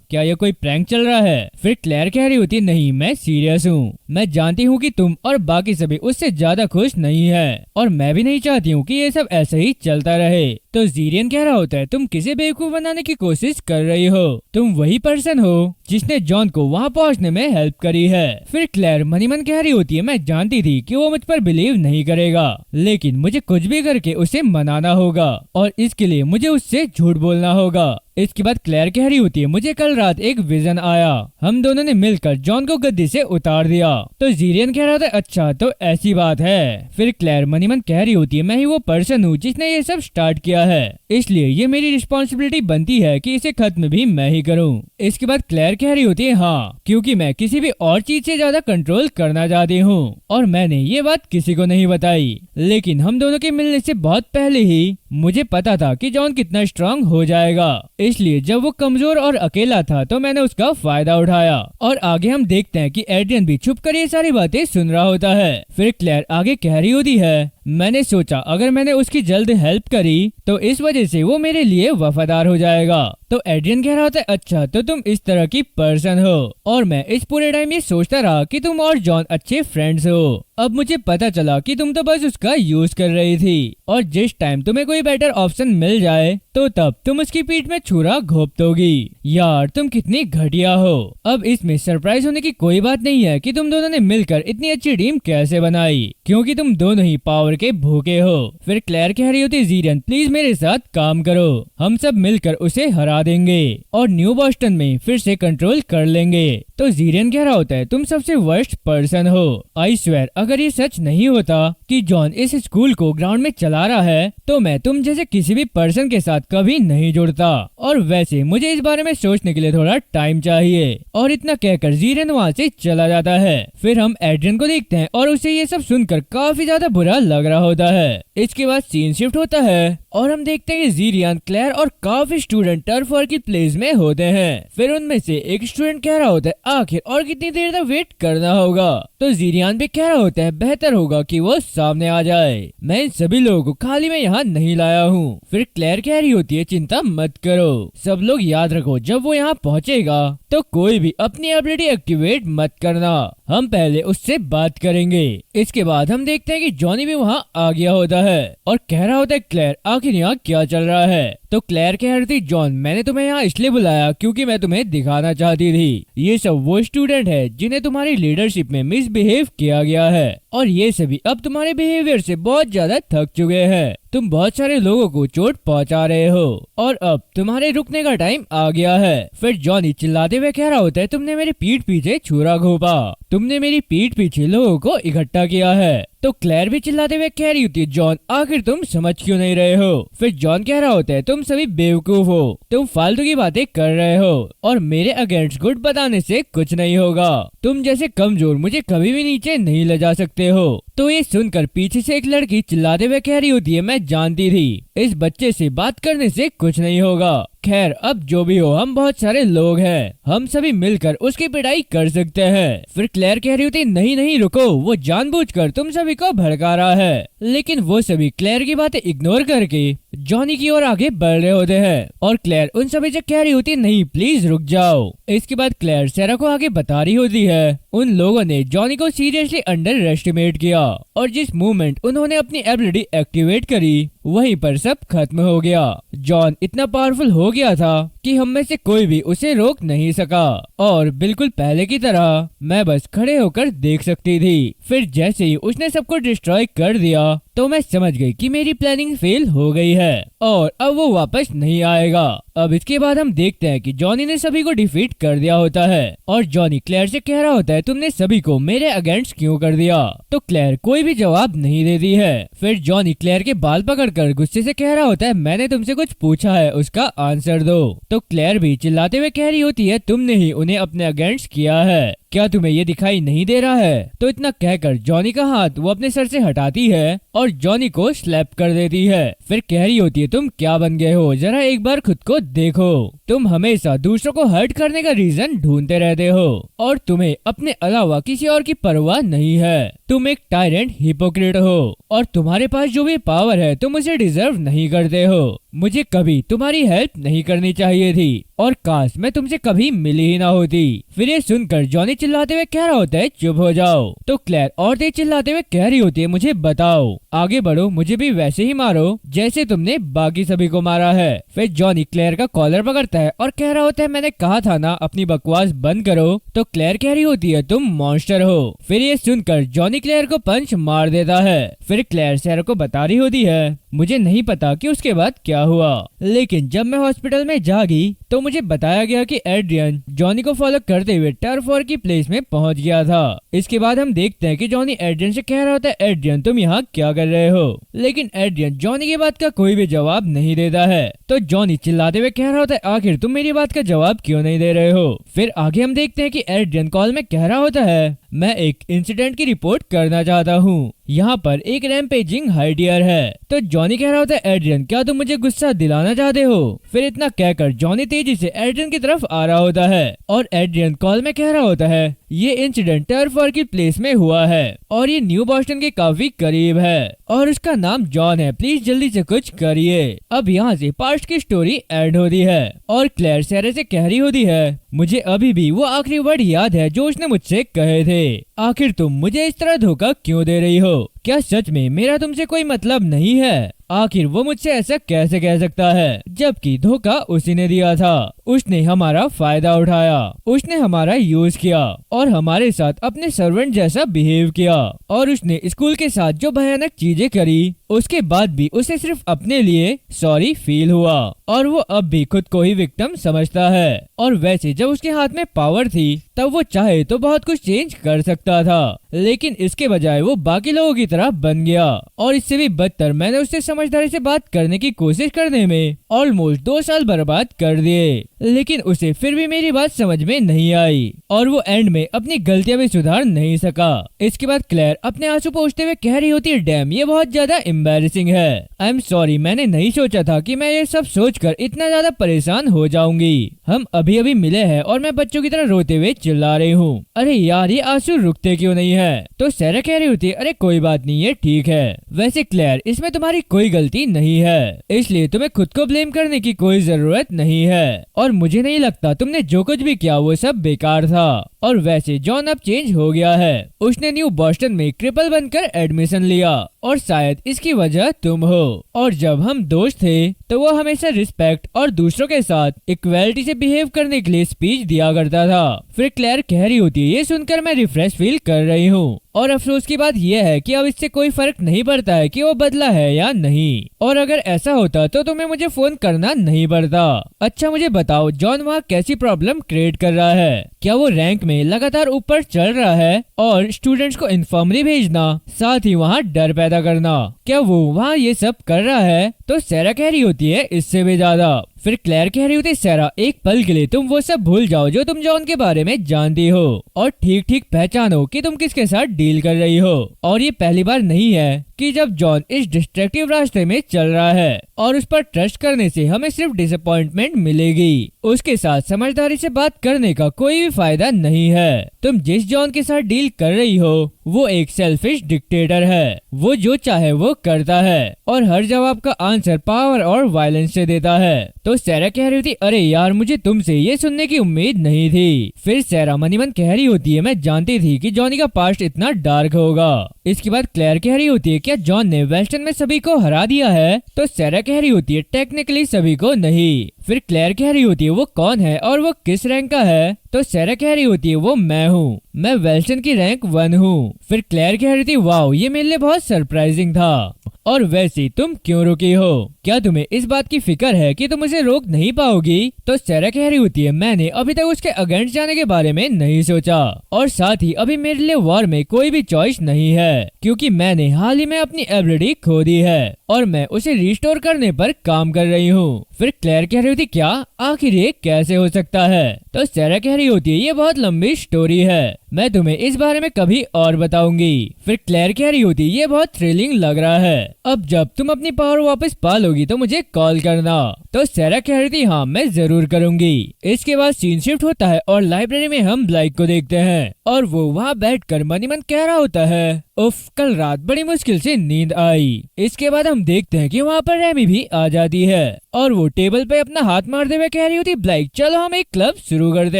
Speaker 1: क्या ये कोई प्रैंक चल रहा है। फिर क्लेयर कह रही होती है, नहीं मैं सीरियस हूँ। मैं जानती हूँ कि तुम और बाकी सभी उससे ज्यादा खुश नहीं है और मैं भी नहीं चाहती हूँ कि ये सब ऐसे ही चलता रहे। तो जीरियन कह रहा होता है, तुम किसे बेवकूफ बनाने की कोशिश कर रही हो। तुम वही पर्सन हो जिसने जॉन को वहाँ पहुँचने में हेल्प करी है। फिर क्लेयर मनी मन कह रही होती है, मैं जानती थी कि वो मुझ पर बिलीव नहीं करेगा, लेकिन मुझे कुछ भी करके उसे मनाना होगा और इसके लिए मुझे उससे झूठ बोलना होगा। इसके बाद क्लेयर कह रही होती है, मुझे कल रात एक विजन आया, हम दोनों ने मिलकर जॉन को गद्दी से उतार दिया। तो जीरियन कह रहा था, अच्छा तो ऐसी बात है। फिर क्लेयर मनी मन कह रही होती है, मैं ही वो पर्सन हूँ जिसने ये सब स्टार्ट किया है, इसलिए ये मेरी रिस्पॉन्सिबिलिटी बनती है कि इसे खत्म भी मैं ही करूँ। इसके बाद क्लेयर कह रही होती है, हाँ क्योंकि मैं किसी भी और चीज से ज्यादा कंट्रोल करना चाहती हूँ और मैंने ये बात किसी को नहीं बताई, लेकिन हम दोनों के मिलने से बहुत पहले ही मुझे पता था कि जॉन कितना स्ट्रांग हो जाएगा, इसलिए जब वो कमजोर और अकेला था तो मैंने उसका फायदा उठाया। और आगे हम देखते हैं कि एड्रियन भी छुप कर ये सारी बातें सुन रहा होता है। फिर क्लेयर आगे कह रही होती है, मैंने सोचा अगर मैंने उसकी जल्द हेल्प करी तो इस वजह से वो मेरे लिए वफादार हो जाएगा। तो एड्रियन कह रहा होता है, अच्छा तो तुम इस तरह की पर्सन हो और मैं इस पूरे टाइम ये सोचता रहा कि तुम और जॉन अच्छे फ्रेंड्स हो। अब मुझे पता चला कि तुम तो बस उसका यूज कर रही थी और जिस टाइम तुम्हें कोई बेटर ऑप्शन मिल जाए तो तब तुम उसकी पीठ में छुरा घोंप दोगी। यार तुम कितनी घटिया हो। अब इसमें सरप्राइज होने की कोई बात नहीं है कि तुम दोनों ने मिलकर इतनी अच्छी टीम कैसे बनाई, क्योंकि तुम दोनों ही पावर के भूखे हो। फिर क्लेयर कह रही होती, जीरियन प्लीज मेरे साथ काम करो, हम सब मिलकर उसे हरा देंगे और न्यू बॉस्टन में फिर से कंट्रोल कर लेंगे। तो जीरियन कह रहा होता है, तुम सबसे वर्स्ट पर्सन हो। आई स्वेयर अगर ये सच नहीं होता कि जॉन इस स्कूल को ग्राउंड में चला रहा है तो मैं तुम जैसे किसी भी पर्सन के साथ कभी नहीं जुड़ता। और वैसे मुझे इस बारे में सोचने के लिए थोड़ा टाइम चाहिए। और इतना कहकर जीरियन वहाँ से चला जाता है। फिर हम एड्रियन को देखते हैं और उसे ये सब सुनकर काफी ज्यादा बुरा लग रहा होता है। इसके बाद सीन शिफ्ट होता है और हम देखते हैं कि जीरियन, क्लेयर और काफी स्टूडेंट टर्फ वॉर की प्लेस में होते हैं। फिर उनमें से एक स्टूडेंट कह रहा होता है, आखिर और कितनी देर तक वेट करना होगा। तो जीरियन भी कह रहा होता है, बेहतर होगा कि वो सामने आ जाए, मैं इन सभी लोगों को खाली में यहाँ नहीं लाया हूँ। फिर क्लेयर कह रही होती है, चिंता मत करो, सब लोग याद रखो जब वो यहाँ पहुँचेगा तो कोई भी अपनी एबिलिटी एक्टिवेट मत करना, हम पहले उससे बात करेंगे। इसके बाद हम देखते हैं कि जॉनी भी वहाँ आ गया होता है और कह रहा होता है, क्लेयर आखिर यहाँ क्या चल रहा है। तो क्लेयर कह रही थी, जॉन मैंने तुम्हें यहाँ इसलिए बुलाया क्योंकि मैं तुम्हें दिखाना चाहती थी ये सब वो स्टूडेंट है जिन्हें तुम्हारी लीडरशिप में मिसबिहेव किया गया है, और ये सभी अब तुम्हारे बिहेवियर से बहुत ज्यादा थक चुके हैं। तुम बहुत सारे लोगों को चोट पहुंचा रहे हो और अब तुम्हारे रुकने का टाइम आ गया है। फिर जॉनी चिल्लाते हुए कह रहा होता है, तुमने मेरी पीठ पीछे छुरा घोंपा, तुमने मेरी पीठ पीछे लोगों को इकट्ठा किया है। तो क्लेयर भी चिल्लाते हुए कह रही होती है, जॉन आखिर तुम समझ क्यों नहीं रहे हो। फिर जॉन कह रहा होता है, तुम सभी बेवकूफ हो, तुम फालतू की बातें कर रहे हो और मेरे अगेंस्ट गुड बताने से कुछ नहीं होगा। तुम जैसे कमजोर मुझे कभी भी नीचे नहीं ले जा सकते हो। तो ये सुनकर पीछे से एक लड़की चिल्लाते हुए कह रही होती है, मैं जानती थी इस बच्चे से बात करने से कुछ नहीं होगा। खैर अब जो भी हो, हम बहुत सारे लोग हैं, हम सभी मिलकर उसकी पिटाई कर सकते हैं। फिर क्लेयर कह रही होती, नहीं नहीं रुको, वो जानबूझकर तुम सभी को भड़का रहा है। लेकिन वो सभी क्लेयर की बातें इग्नोर करके जॉनी की ओर आगे बढ़ रहे होते हैं और क्लेयर उन सभी से कह रही होती, नहीं प्लीज रुक जाओ। इसके बाद क्लेयर सैरा को आगे बता रही होती है, उन लोगों ने जॉनी को सीरियसली अंडर एस्टिमेट किया और जिस मोमेंट उन्होंने अपनी एबिलिटी एक्टिवेट करी वहीं पर सब खत्म हो गया। जॉन इतना पावरफुल हो गया था कि हम में से कोई भी उसे रोक नहीं सका और बिल्कुल पहले की तरह मैं बस खड़े होकर देख सकती थी। फिर जैसे ही उसने सबको डिस्ट्रॉय कर दिया तो मैं समझ गई कि मेरी प्लानिंग फेल हो गई है और अब वो वापस नहीं आएगा। अब इसके बाद हम देखते हैं कि जॉनी ने सभी को डिफीट कर दिया होता है और जॉनी क्लेयर से कह रहा होता है, तुमने सभी को मेरे अगेंस्ट क्यों कर दिया। तो क्लेयर कोई भी जवाब नहीं देती है। फिर जॉनी क्लेयर के बाल पकड़कर गुस्से से कह रहा होता है, मैंने तुमसे कुछ पूछा है उसका आंसर दो। तो क्लेयर भी चिल्लाते हुए कह रही होती है, तुमने ही उन्हें अपने अगेंस्ट किया है, क्या तुम्हें ये दिखाई नहीं दे रहा है। तो इतना कहकर जॉनी का हाथ वो अपने सर से हटाती है और जॉनी को स्लैप कर देती है। फिर कह रही होती है, तुम क्या बन गए हो, जरा एक बार खुद को देखो, तुम हमेशा दूसरों को हर्ट करने का रीजन ढूंढते रहते हो और तुम्हें अपने अलावा किसी और की परवाह नहीं है। तुम एक टायरेंट हिपोक्रेट हो और तुम्हारे पास जो भी पावर है तुम उसे डिजर्व नहीं करते हो। मुझे कभी तुम्हारी हेल्प नहीं करनी चाहिए थी और काश मैं तुमसे कभी मिली ही ना होती। फिर ये सुनकर जॉनी चिल्लाते हुए कह रहा होता है, चुप हो जाओ। तो क्लेयर और तेज चिल्लाते हुए कह रही होती है, मुझे बताओ, आगे बढ़ो, मुझे भी वैसे ही मारो जैसे तुमने बाकी सभी को मारा है। फिर जॉनी क्लेयर का कॉलर पकड़ता है और कह रहा होता है, मैंने कहा था ना अपनी बकवास बंद करो। तो क्लेयर कह रही होती है, तुम मॉन्स्टर हो। फिर ये सुनकर जॉनी क्लेयर को पंच मार देता है। फिर क्लेयर सैरा को बता रही होती है, मुझे नहीं पता कि उसके बाद क्या हुआ, लेकिन जब मैं हॉस्पिटल में जागी तो मुझे बताया गया कि एड्रियन जॉनी को फॉलो करते हुए टर्फ वॉर की प्लेस में पहुंच गया था। इसके बाद हम देखते हैं कि जॉनी एड्रियन से कह रहा होता है, एड्रियन तुम यहाँ क्या कर रहे हो। लेकिन एड्रियन जॉनी की बात का कोई भी जवाब नहीं देता है। तो जॉनी चिल्लाते हुए कह रहा होता है, आखिर तुम मेरी बात का जवाब क्यों नहीं दे रहे हो। फिर आगे हम देखते हैं कि एड्रियन कॉल में कह रहा होता है, मैं एक इंसिडेंट की रिपोर्ट करना चाहता हूँ, यहाँ पर एक रैम्पेजिंग हाइडियर है। तो जॉनी कह रहा होता है, एड्रियन क्या तुम मुझे गुस्सा दिलाना चाहते हो। फिर इतना कहकर जॉनी तेजी से एड्रियन की तरफ आ रहा होता है और एड्रियन कॉल में कह रहा होता है, ये इंसिडेंट टर्फ वॉर की प्लेस में हुआ है और ये न्यू बॉस्टन के काफी करीब है और उसका नाम जॉन है, प्लीज जल्दी से कुछ करिए। अब यहाँ से पास्ट की स्टोरी एंड होती है और क्लेयर सैरा से कह रही होती है, मुझे अभी भी वो आखिरी वर्ड याद है जो उसने मुझसे कहे थे, आखिर तुम मुझे इस तरह धोखा क्यों दे रही हो, क्या सच में मेरा तुमसे कोई मतलब नहीं है। आखिर वो मुझसे ऐसा कैसे कह सकता है जबकि धोखा उसी ने दिया था। उसने हमारा फायदा उठाया, उसने हमारा यूज किया और हमारे साथ अपने सर्वेंट जैसा बिहेव किया और उसने स्कूल के साथ जो भयानक चीजें करी उसके बाद भी उसे सिर्फ अपने लिए सॉरी फील हुआ और वो अब भी खुद को ही विक्टिम समझता है। और वैसे जब उसके हाथ में पावर थी तब वो चाहे तो बहुत कुछ चेंज कर सकता था, लेकिन इसके बजाय वो बाकी लोगों की तरह बन गया। और इससे भी बदतर मैंने उससे समझदारी से बात करने की कोशिश करने में ऑलमोस्ट 2 साल बर्बाद कर दिए, लेकिन उसे फिर भी मेरी बात समझ में नहीं आई और वो एंड में अपनी गलतियां भी सुधार नहीं सका। इसके बाद क्लेयर अपने आंसू पोंछते हुए कह रही होती है, डैम ये बहुत ज्यादा एम्बैरेसिंग है, आई एम सॉरी, मैंने नहीं सोचा था कि मैं ये सब सोचकर इतना ज्यादा परेशान हो जाऊंगी। हम अभी अभी मिले हैं और मैं बच्चों की तरह रोते हुए चिल्ला रही हूँ। अरे यार ये आंसू रुकते क्यों नहीं है? तो सैरा कह रही होती है, अरे कोई बात नहीं, ये ठीक है। वैसे क्लेयर, इसमें तुम्हारी कोई गलती नहीं है, इसलिए तुम्हें खुद को ब्लेम करने की कोई जरूरत नहीं है। और मुझे नहीं लगता तुमने जो कुछ भी किया वो सब बेकार था। और वैसे जॉन अब चेंज हो गया है, उसने न्यू बॉस्टन में क्रिपल बनकर एडमिशन लिया और शायद इसकी वजह तुम हो। और जब हम दोस्त थे तो वो हमेशा रिस्पेक्ट और दूसरों के साथ इक्वालिटी से बिहेव करने के लिए स्पीच दिया करता था। फिर क्लेयर कह रही होती है, ये सुनकर मैं रिफ्रेश फील कर रही हूँ। और अफसोस की बात यह है कि अब इससे कोई फर्क नहीं पड़ता है कि वो बदला है या नहीं। और अगर ऐसा होता तो तुम्हें मुझे फोन करना नहीं पड़ता। अच्छा मुझे बताओ, जॉन वहाँ कैसी प्रॉब्लम क्रिएट कर रहा है? क्या वो रैंक में लगातार ऊपर चल रहा है और स्टूडेंट्स को इन्फॉर्मली भेजना, साथ ही वहाँ डर पैदा करना, क्या वो वहाँ ये सब कर रहा है? तो सैरा कह रही होती है, इससे भी ज्यादा। फिर क्लेयर कह रही होती है, सैरा एक पल के लिए तुम वो सब भूल जाओ जो तुम जॉन के बारे में जानती हो और ठीक ठीक पहचानो कि तुम किसके साथ डील कर रही हो। और ये पहली बार नहीं है कि जब जॉन इस डिस्ट्रक्टिव रास्ते में चल रहा है और उस पर ट्रस्ट करने से हमें सिर्फ डिसअपॉइंटमेंट मिलेगी। उसके साथ समझदारी से बात करने का कोई भी फायदा नहीं है। तुम जिस जॉन के साथ डील कर रही हो वो एक सेल्फिश डिक्टेटर है। वो जो चाहे वो करता है और हर जवाब का आंसर पावर और वायलेंस से देता है। तो सैरा कह रही होती, अरे यार मुझे तुमसे ये सुनने की उम्मीद नहीं थी। फिर सैरा मनी मन कह रही होती है, मैं जानती थी कि जॉनी का पास्ट इतना डार्क होगा। इसके बाद क्लेयर कह रही होती है, क्या जॉन ने वेस्टर्न में सभी को हरा दिया है? तो सैरा कह रही होती है, टेक्निकली सभी को नहीं। फिर क्लेयर कह रही होती है, वो कौन है और वो किस रैंक का है? तो सैरा कह रही होती है, वो मैं हूँ, मैं वेल्सन की रैंक 1 हूँ। फिर क्लेयर कह रही थी, वाओ ये मेरे लिए बहुत सरप्राइजिंग था। और वैसे तुम क्यों रुकी हो? क्या तुम्हें इस बात की फिक्र है कि तुम उसे रोक नहीं पाओगी? तो सैरा कह रही होती है, मैंने अभी तक उसके अगेंस्ट जाने के बारे में नहीं सोचा और साथ ही अभी मेरे लिए वॉर में कोई भी चॉइस नहीं है, क्योंकि मैंने हाल ही में अपनी एबिलिटी खो दी है और मैं उसे रिस्टोर करने पर काम कर रही हूँ। फिर क्लेयर कह रही होती, क्या आखिर ये कैसे हो सकता है? तो सैरा कह रही होती है, ये बहुत लंबी स्टोरी है, मैं तुम्हें इस बारे में कभी और बताऊंगी। फिर क्लेयर कह रही होती, ये बहुत थ्रिलिंग लग रहा है, अब जब तुम अपनी पावर वापस पा लोगी तो मुझे कॉल करना। तो सैरा कह रही थी, हाँ मैं जरूर करूंगी। इसके बाद सीन शिफ्ट होता है और लाइब्रेरी में हम ब्लाइक को देखते हैं और वो वहाँ बैठकर मनी मन कह रहा होता है, उफ कल रात बड़ी मुश्किल से नींद आई। इसके बाद हम देखते हैं कि वहाँ पर रेमी भी आ जाती है और वो टेबल पे अपना हाथ मारते हुए कह रही होती, ब्लाइक चलो हम एक क्लब शुरू करते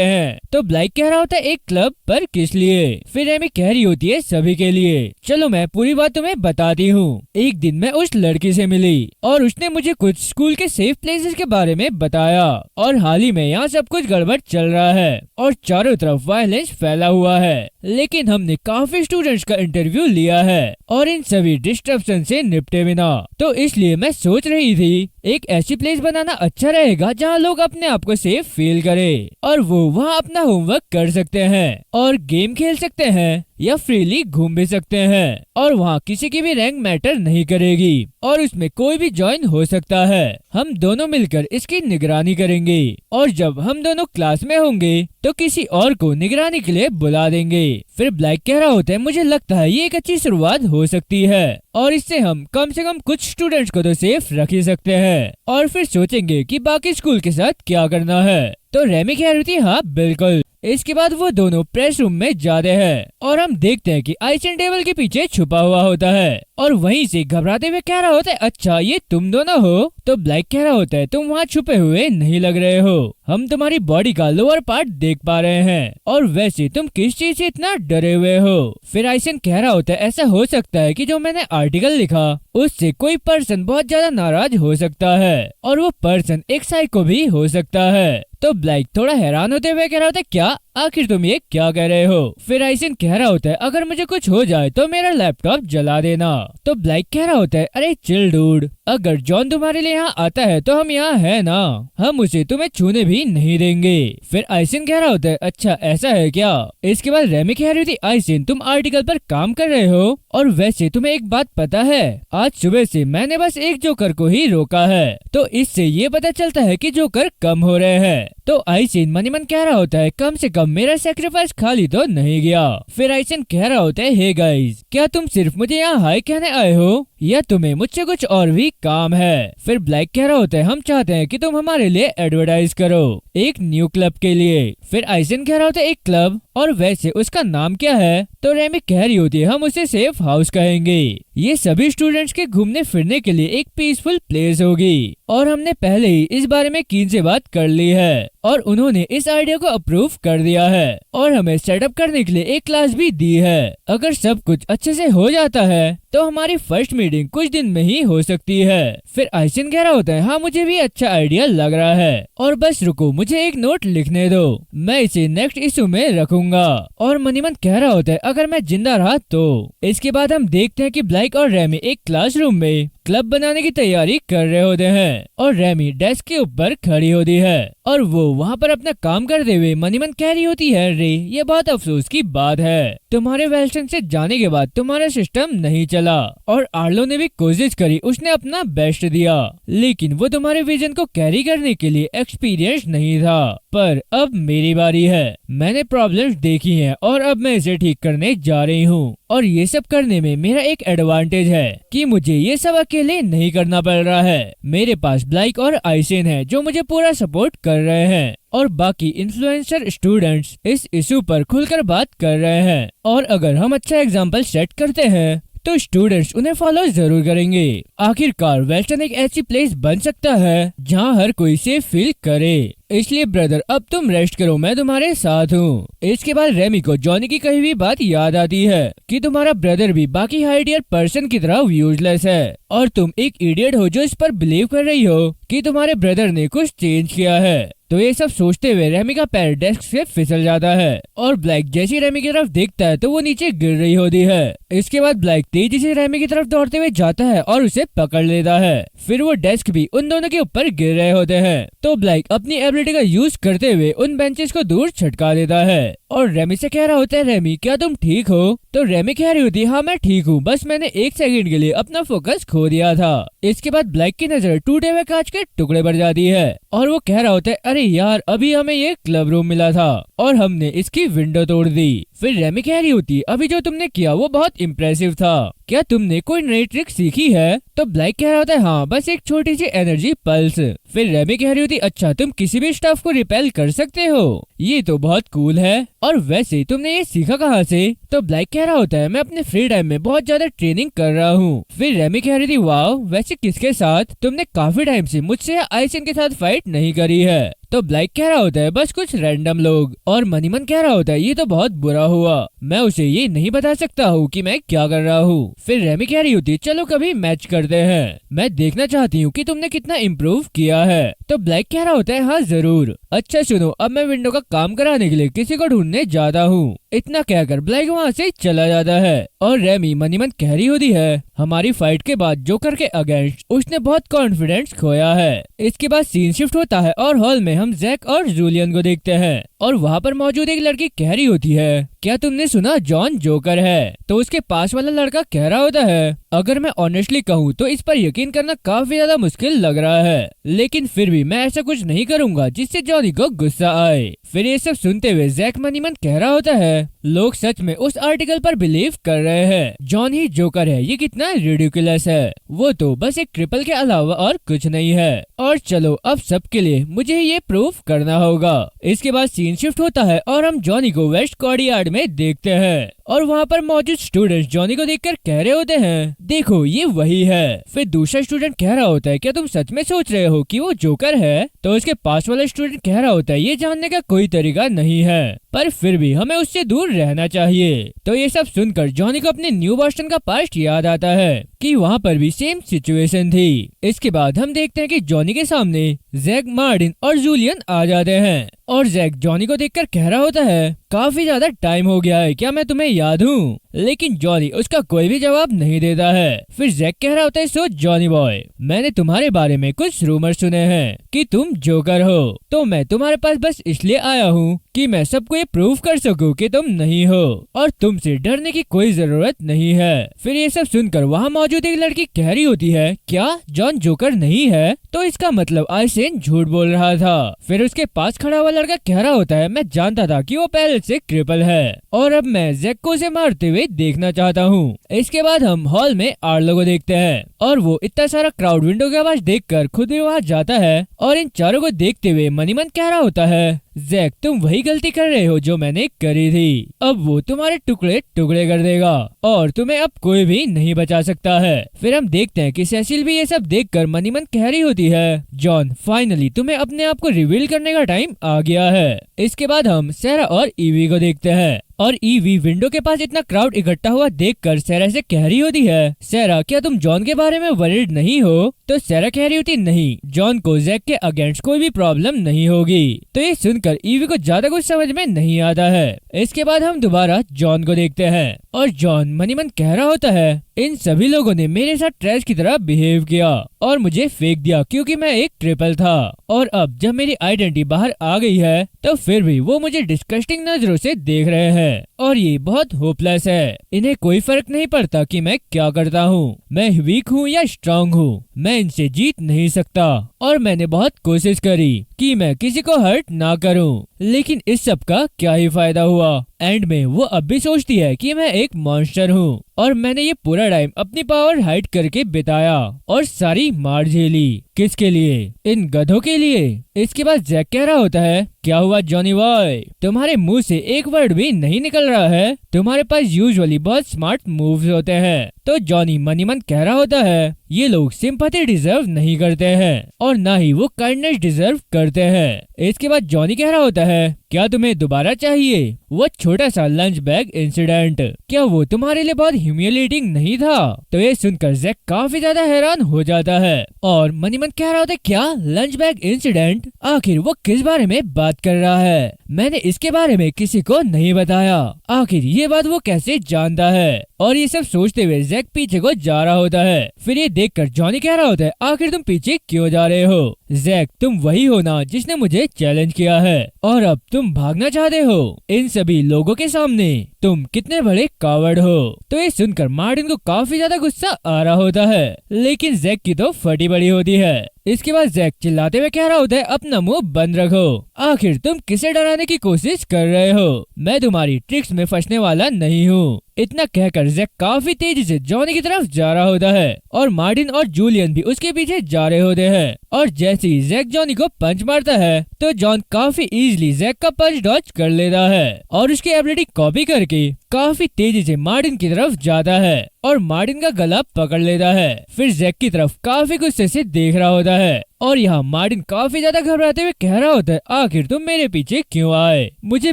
Speaker 1: हैं। तो ब्लाइक कह रहा होता है, एक क्लब पर किस लिए? फिर रेमी कह रही होती है, सभी के लिए। चलो मैं पूरी बात तुम्हें बताती हूँ। एक दिन मैं उस लड़की से मिली और उसने मुझे कुछ स्कूल के सेफ प्लेसेस के बारे में बताया और हाल ही में यहाँ सब कुछ गड़बड़ चल रहा है और चारों तरफ वायलेंस फैला हुआ है, लेकिन हमने काफी स्टूडेंट्स का इंटरव्यू लिया है और इन सभी डिस्ट्रप्शन से निपटे बिना। तो इसलिए मैं सोच रही थी एक ऐसी प्लेस बनाना अच्छा रहेगा जहाँ लोग अपने आप को सेफ फील करें और वो वहाँ अपना होमवर्क कर सकते हैं और गेम खेल सकते हैं या फ्रीली घूम भी सकते हैं और वहाँ किसी की भी रैंक मैटर नहीं करेगी और उसमें कोई भी ज्वाइन हो सकता है। हम दोनों मिलकर इसकी निगरानी करेंगे और जब हम दोनों क्लास में होंगे तो किसी और को निगरानी के लिए बुला देंगे। फिर ब्लैक कह रहा होता है, मुझे लगता है ये एक अच्छी शुरुआत हो सकती है और इससे हम कम से कम कुछ स्टूडेंट्स को तो सेफ रख ही सकते हैं और फिर सोचेंगे कि बाकी स्कूल के साथ क्या करना है। तो रेमी कह रही थी, हाँ बिल्कुल। इसके बाद वो दोनों प्रेस रूम में जाते हैं और हम देखते हैं कि आइसन टेबल के पीछे छुपा हुआ होता है और वहीं से घबराते हुए कह रहा होता है, अच्छा ये तुम दोनों हो? तो ब्लैक कह रहा होता है, तुम वहाँ छुपे हुए नहीं लग रहे हो, हम तुम्हारी बॉडी का लोअर पार्ट देख पा रहे हैं और वैसे तुम किस चीज से इतना डरे हुए हो? फिर आइसन कह रहा होता है, ऐसा हो सकता है कि जो मैंने आर्टिकल लिखा उससे कोई पर्सन बहुत ज्यादा नाराज हो सकता है और वो पर्सन एक साइको भी हो सकता है। तो ब्लैक थोड़ा हैरान होते हुए कह रहा होता है, क्या आखिर तुम ये क्या कह रहे हो? फिर आइसन कह रहा होता है, अगर मुझे कुछ हो जाए तो मेरा लैपटॉप जला देना। तो ब्लैक कह रहा होता है, अरे चिल डूड, अगर जॉन तुम्हारे लिए यहाँ आता है तो हम यहाँ है ना, हम उसे तुम्हें छूने भी नहीं देंगे। फिर आइसन कह रहा होता है, अच्छा ऐसा है क्या? इसके बाद रेमी कह रही थी, आइसन तुम आर्टिकल पर काम कर रहे हो और वैसे तुम्हें एक बात पता है, आज सुबह से मैंने बस एक जोकर को ही रोका है, तो इससे ये पता चलता है कि जोकर कम हो रहे हैं। तो आइसन मनी मन कह रहा होता है, कम से कम मेरा सेक्रीफाइस खाली तो नहीं गया। फिर आइसन कह रहा होता है, हे गाइस, क्या तुम सिर्फ मुझे यहाँ हाय कहने आए हो या तुम्हें मुझसे कुछ और भी काम है। फिर ब्लैक कह रहा होता है हम चाहते हैं कि तुम हमारे लिए एडवर्टाइज करो एक न्यू क्लब के लिए। फिर आइसन कह रहा होता है एक क्लब, और वैसे उसका नाम क्या है? तो रेमी कह रही होती है हम उसे सेफ हाउस कहेंगे। ये सभी स्टूडेंट्स के घूमने फिरने के लिए एक पीसफुल प्लेस होगी, और हमने पहले ही इस बारे में कीन से बात कर ली है और उन्होंने इस आइडिया को अप्रूव कर दिया है और हमें सेटअप करने के लिए एक क्लास भी दी है। अगर सब कुछ अच्छे से हो जाता है तो हमारी फर्स्ट मीटिंग कुछ दिन में ही हो सकती है। फिर आइसन कह रहा होता है हाँ मुझे भी अच्छा आइडिया लग रहा है, और बस रुको मुझे एक नोट लिखने दो, मैं इसे नेक्स्ट इशू में रखूंगा। और मनीमन कह रहा होता है अगर मैं जिंदा रहा तो। इसके बाद हम देखते हैं कि ब्लैक और रेमी एक क्लासरूम में क्लब बनाने की तैयारी कर रहे होते हैं और रेमी डेस्क के ऊपर खड़ी होती है और वो वहाँ पर अपना काम करते हुए मनीमन कह रही होती है रे ये बहुत अफसोस की बात है, तुम्हारे वेल्सन से जाने के बाद तुम्हारा सिस्टम नहीं चला और आर्लो ने भी कोशिश करी, उसने अपना बेस्ट दिया, लेकिन वो तुम्हारे विजन को कैरी करने के लिए एक्सपीरियंस नहीं था। पर अब मेरी बारी है, मैंने प्रॉब्लम्स देखी हैं और अब मैं इसे ठीक करने जा रही हूँ। और ये सब करने में मेरा एक एडवांटेज है कि मुझे ये सब अकेले नहीं करना पड़ रहा है। मेरे पास ब्लाइक और आइसेन है जो मुझे पूरा सपोर्ट कर रहे हैं और बाकी इन्फ्लुएंसर स्टूडेंट्स इस इशू पर खुलकर बात कर रहे हैं। और अगर हम अच्छा एग्जाम्पल सेट करते हैं तो स्टूडेंट्स उन्हें फॉलो जरूर करेंगे। आखिरकार वेस्टर्न एक ऐसी प्लेस बन सकता है जहां हर कोई सेफ फील करे। इसलिए ब्रदर अब तुम रेस्ट करो, मैं तुम्हारे साथ हूँ। इसके बाद रेमी को जॉनी की कही हुई बात याद आती है कि तुम्हारा ब्रदर भी बाकी हाइडियर पर्सन की तरह यूजलेस है और तुम एक इडियट हो जो इस पर बिलीव कर रही हो कि तुम्हारे ब्रदर ने कुछ चेंज किया है। तो ये सब सोचते हुए रेमी का पैर डेस्क से फिसल जाता है और ब्लैक जैसी रेमी की तरफ देखता है तो वो नीचे गिर रही होती है। इसके बाद ब्लैक तेजी से रेमी की तरफ दौड़ते हुए जाता है और उसे पकड़ लेता है। फिर वो डेस्क भी उन दोनों के ऊपर गिर रहे होते हैं तो ब्लैक अपनी एबिलिटी का यूज करते हुए उन बेंचेस को दूर छटका देता है और रेमी से कह रहा होता है रेमी क्या तुम ठीक हो? तो रेमी कह रही होती है हाँ मैं ठीक हूँ, बस मैंने एक सेकंड के लिए अपना फोकस खो दिया था। इसके बाद ब्लैक की नजर टूटे हुए कांच के टुकड़े पर जाती है और वो कह रहा होता है अरे यार अभी हमें ये क्लब रूम मिला था और हमने इसकी विंडो तोड़ दी। फिर रेमी कह रही होती अभी जो तुमने किया वो बहुत इम्प्रेसिव था, क्या तुमने कोई नई ट्रिक सीखी है? तो ब्लैक कह रहा होता है हाँ बस एक छोटी सी एनर्जी पल्स। फिर रेमी कह रही होती अच्छा तुम किसी भी स्टाफ को रिपेल कर सकते हो, ये तो बहुत कूल है, और वैसे तुमने ये सीखा कहाँ से? तो ब्लैक कह रहा होता है मैं अपने फ्री टाइम में बहुत ज्यादा ट्रेनिंग कर रहा हूँ। फिर रेमी कह रही थी वाह वैसे किसके साथ? तुमने काफी टाइम से मुझसे या आइसन के साथ फाइट नहीं करी है। तो ब्लैक कह रहा होता है बस कुछ रैंडम लोग। और मनीमन कह रहा होता है ये तो बहुत बुरा हुआ, मैं उसे ये नहीं बता सकता हूँ कि मैं क्या कर रहा हूँ। फिर रेमी कह रही होती है चलो कभी मैच करते हैं, मैं देखना चाहती हूँ कि तुमने कितना इम्प्रूव किया है। तो ब्लैक कह रहा होता है हाँ जरूर। अच्छा सुनो अब मैं विंडो का काम कराने के लिए किसी को ढूंढने जाता हूँ। इतना कहकर ब्लैक वहाँ से चला जाता है और रेमी मनीमन कह रही होती है हमारी फाइट के बाद जोकर के अगेंस्ट उसने बहुत कॉन्फिडेंस खोया है। इसके बाद सीन शिफ्ट होता है और हॉल में हम जैक और जूलियन को देखते हैं और वहाँ पर मौजूद एक लड़की कह रही होती है क्या तुमने सुना जॉन जोकर है? तो उसके पास वाला लड़का कह रहा होता है अगर मैं ऑनेस्टली कहूँ तो इस पर यकीन करना काफी ज्यादा मुश्किल लग रहा है, लेकिन फिर भी मैं ऐसा कुछ नहीं करूँगा जिससे जॉनी को गुस्सा आए। फिर ये सब सुनते हुए जैक मनीमन कह रहा होता है लोग सच में उस आर्टिकल पर बिलीव कर रहे हैं जॉन ही जोकर है, ये कितना रिडिकुलस है, वो तो बस एक ट्रिपल के अलावा और कुछ नहीं है। और चलो अब सबके लिए मुझे ये प्रूफ करना होगा। इसके बाद सीन शिफ्ट होता है और हम जॉनी को वेस्ट कॉर्डियार्ड में देखते हैं और वहाँ पर मौजूद स्टूडेंट्स जॉनी को देखकर कह रहे होते हैं देखो ये वही है। फिर दूसरा स्टूडेंट कह रहा होता है क्या तुम सच में सोच रहे हो कि वो जोकर है? तो उसके पास वाला स्टूडेंट कह रहा होता है ये जानने का कोई तरीका नहीं है, पर फिर भी हमें उससे दूर रहना चाहिए। तो ये सब सुनकर जॉनी को अपने न्यू बॉस्टन का पास्ट याद आता है कि वहाँ पर भी सेम सिचुएशन थी। इसके बाद हम देखते हैं कि जॉनी के सामने जैक, मार्टिन और जूलियन आ जाते हैं और जैक जॉनी को देखकर कह रहा होता है काफी ज्यादा टाइम हो गया है, क्या मैं तुम्हें याद हूँ? लेकिन जॉनी उसका कोई भी जवाब नहीं देता है। फिर जैक कह रहा होता है सो जॉनी बॉय मैंने तुम्हारे बारे में कुछ रूमर सुने हैं कि तुम जोकर हो, तो मैं तुम्हारे पास बस इसलिए आया हूँ कि मैं सबको ये प्रूव कर सकूं कि तुम नहीं हो और तुमसे डरने की कोई जरूरत नहीं है। फिर ये सब सुनकर वहाँ मौजूद एक लड़की कह रही होती है क्या जॉन जोकर नहीं है? तो इसका मतलब आइसेन झूठ बोल रहा था। फिर उसके पास खड़ा हुआ लड़का कह रहा होता है, मैं जानता था कि वो पहले से क्रिपल है और अब मैं जैक को उसे मारते हुए देखना चाहता हूँ। इसके बाद हम हॉल में आर्लो को देखते हैं और वो इतना सारा क्राउड विंडो की आवाज देखकर खुद भी वहाँ जाता है और इन चारों को देखते हुए मन ही मन कह रहा होता है, जैक तुम वही गलती कर रहे हो जो मैंने करी थी। अब वो तुम्हारे टुकड़े टुकड़े कर देगा और तुम्हें अब कोई भी नहीं बचा सकता है। फिर हम देखते हैं कि सेसिल भी ये सब देखकर मन ही मन कह रही होती है, जॉन फाइनली तुम्हें अपने आप को रिवील करने का टाइम आ गया है। इसके बाद हम सैरा और ईवी को देखते हैं और ईवी विंडो के पास इतना क्राउड इकट्ठा हुआ देखकर सैरा से कह रही होती है, सैरा क्या तुम जॉन के बारे में वरीड नहीं हो? तो सैरा कह रही होती नहीं, जॉन को जैक के अगेंस्ट कोई भी प्रॉब्लम नहीं होगी। तो ये सुनकर ईवी को ज्यादा कुछ समझ में नहीं आता है। इसके बाद हम दोबारा जॉन को देखते हैं और जॉन मन ही मन कह रहा होता है, इन सभी लोगों ने मेरे साथ ट्रैश की तरह बिहेव किया और मुझे फेंक दिया क्योंकि मैं एक ट्रिपल था और अब जब मेरी आइडेंटिटी बाहर आ गई है तो फिर भी वो मुझे डिस्कस्टिंग नजरों से देख रहे हैं और ये बहुत होपलेस है। इन्हें कोई फर्क नहीं पड़ता कि मैं क्या करता हूँ, मैं वीक हूँ या स्ट्रांग हूँ, मैं इनसे जीत नहीं सकता और मैंने बहुत कोशिश करी कि मैं किसी को हर्ट ना करूं, लेकिन इस सब का क्या ही फायदा हुआ। एंड में वो अब भी सोचती है कि मैं एक मॉन्स्टर हूँ और मैंने ये पूरा टाइम अपनी पावर हाइड करके बिताया और सारी मार झेली। किसके लिए? इन गधों के लिए। इसके बाद जैक कह रहा होता है, क्या हुआ जॉनी बॉय, तुम्हारे मुंह से एक वर्ड भी नहीं निकल रहा है? तुम्हारे पास यूजुअली बहुत स्मार्ट मूव्स होते हैं। तो जॉनी मन ही मन कह रहा होता है, ये लोग सिंपैथी डिजर्व नहीं करते हैं और ना ही वो काइंडनेस डिजर्व करते हैं। इसके बाद जॉनी कह रहा होता है, क्या तुम्हें दोबारा चाहिए वो छोटा सा लंच बैग इंसिडेंट? क्या वो तुम्हारे लिए बहुत ह्यूमिलेटिंग नहीं था? तो ये सुनकर जैक काफी ज्यादा हैरान हो जाता है और मन ही मन कह रहा होता है, क्या लंच बैग इंसिडेंट? आखिर वो किस बारे में बात कर रहा है? मैंने इसके बारे में किसी को नहीं बताया। आखिर ये बात वो कैसे जानता है? और ये सब सोचते हुए जैक पीछे को जा रहा होता है। फिर ये देखकर जॉनी कह रहा होता है, आखिर तुम पीछे क्यों जा रहे हो? जैक तुम वही हो ना जिसने मुझे चैलेंज किया है और अब तुम भागना चाहते हो इन सभी लोगों के सामने? तुम कितने बड़े कावर्ड हो। तो ये सुनकर मार्टिन को काफी ज्यादा गुस्सा आ रहा होता है, लेकिन जैक की तो फटी बड़ी होती है। इसके बाद जैक चिल्लाते हुए कह रहा होता है, अपना मुंह बंद रखो, आखिर तुम किसे डराने की कोशिश कर रहे हो? मैं तुम्हारी ट्रिक्स में फंसने वाला नहीं हूँ। इतना कहकर जैक काफी तेजी से जॉनी की तरफ जा रहा होता है और मार्टिन और जूलियन भी उसके पीछे जा रहे होते हैं और जैसे ही जैक जॉनी को पंच मारता है तो जॉन काफी इजीली जैक का पंच डॉज कर लेता है और उसकी एबिलिटी कॉपी करके काफी तेजी से मार्टिन की तरफ जाता है और मार्टिन का गला पकड़ लेता है। फिर जैक की तरफ काफी गुस्से से देख रहा होता है और यहाँ मार्टिन काफी ज्यादा घबराते हुए कह रहा होता है, आखिर तुम मेरे पीछे क्यों आए? मुझे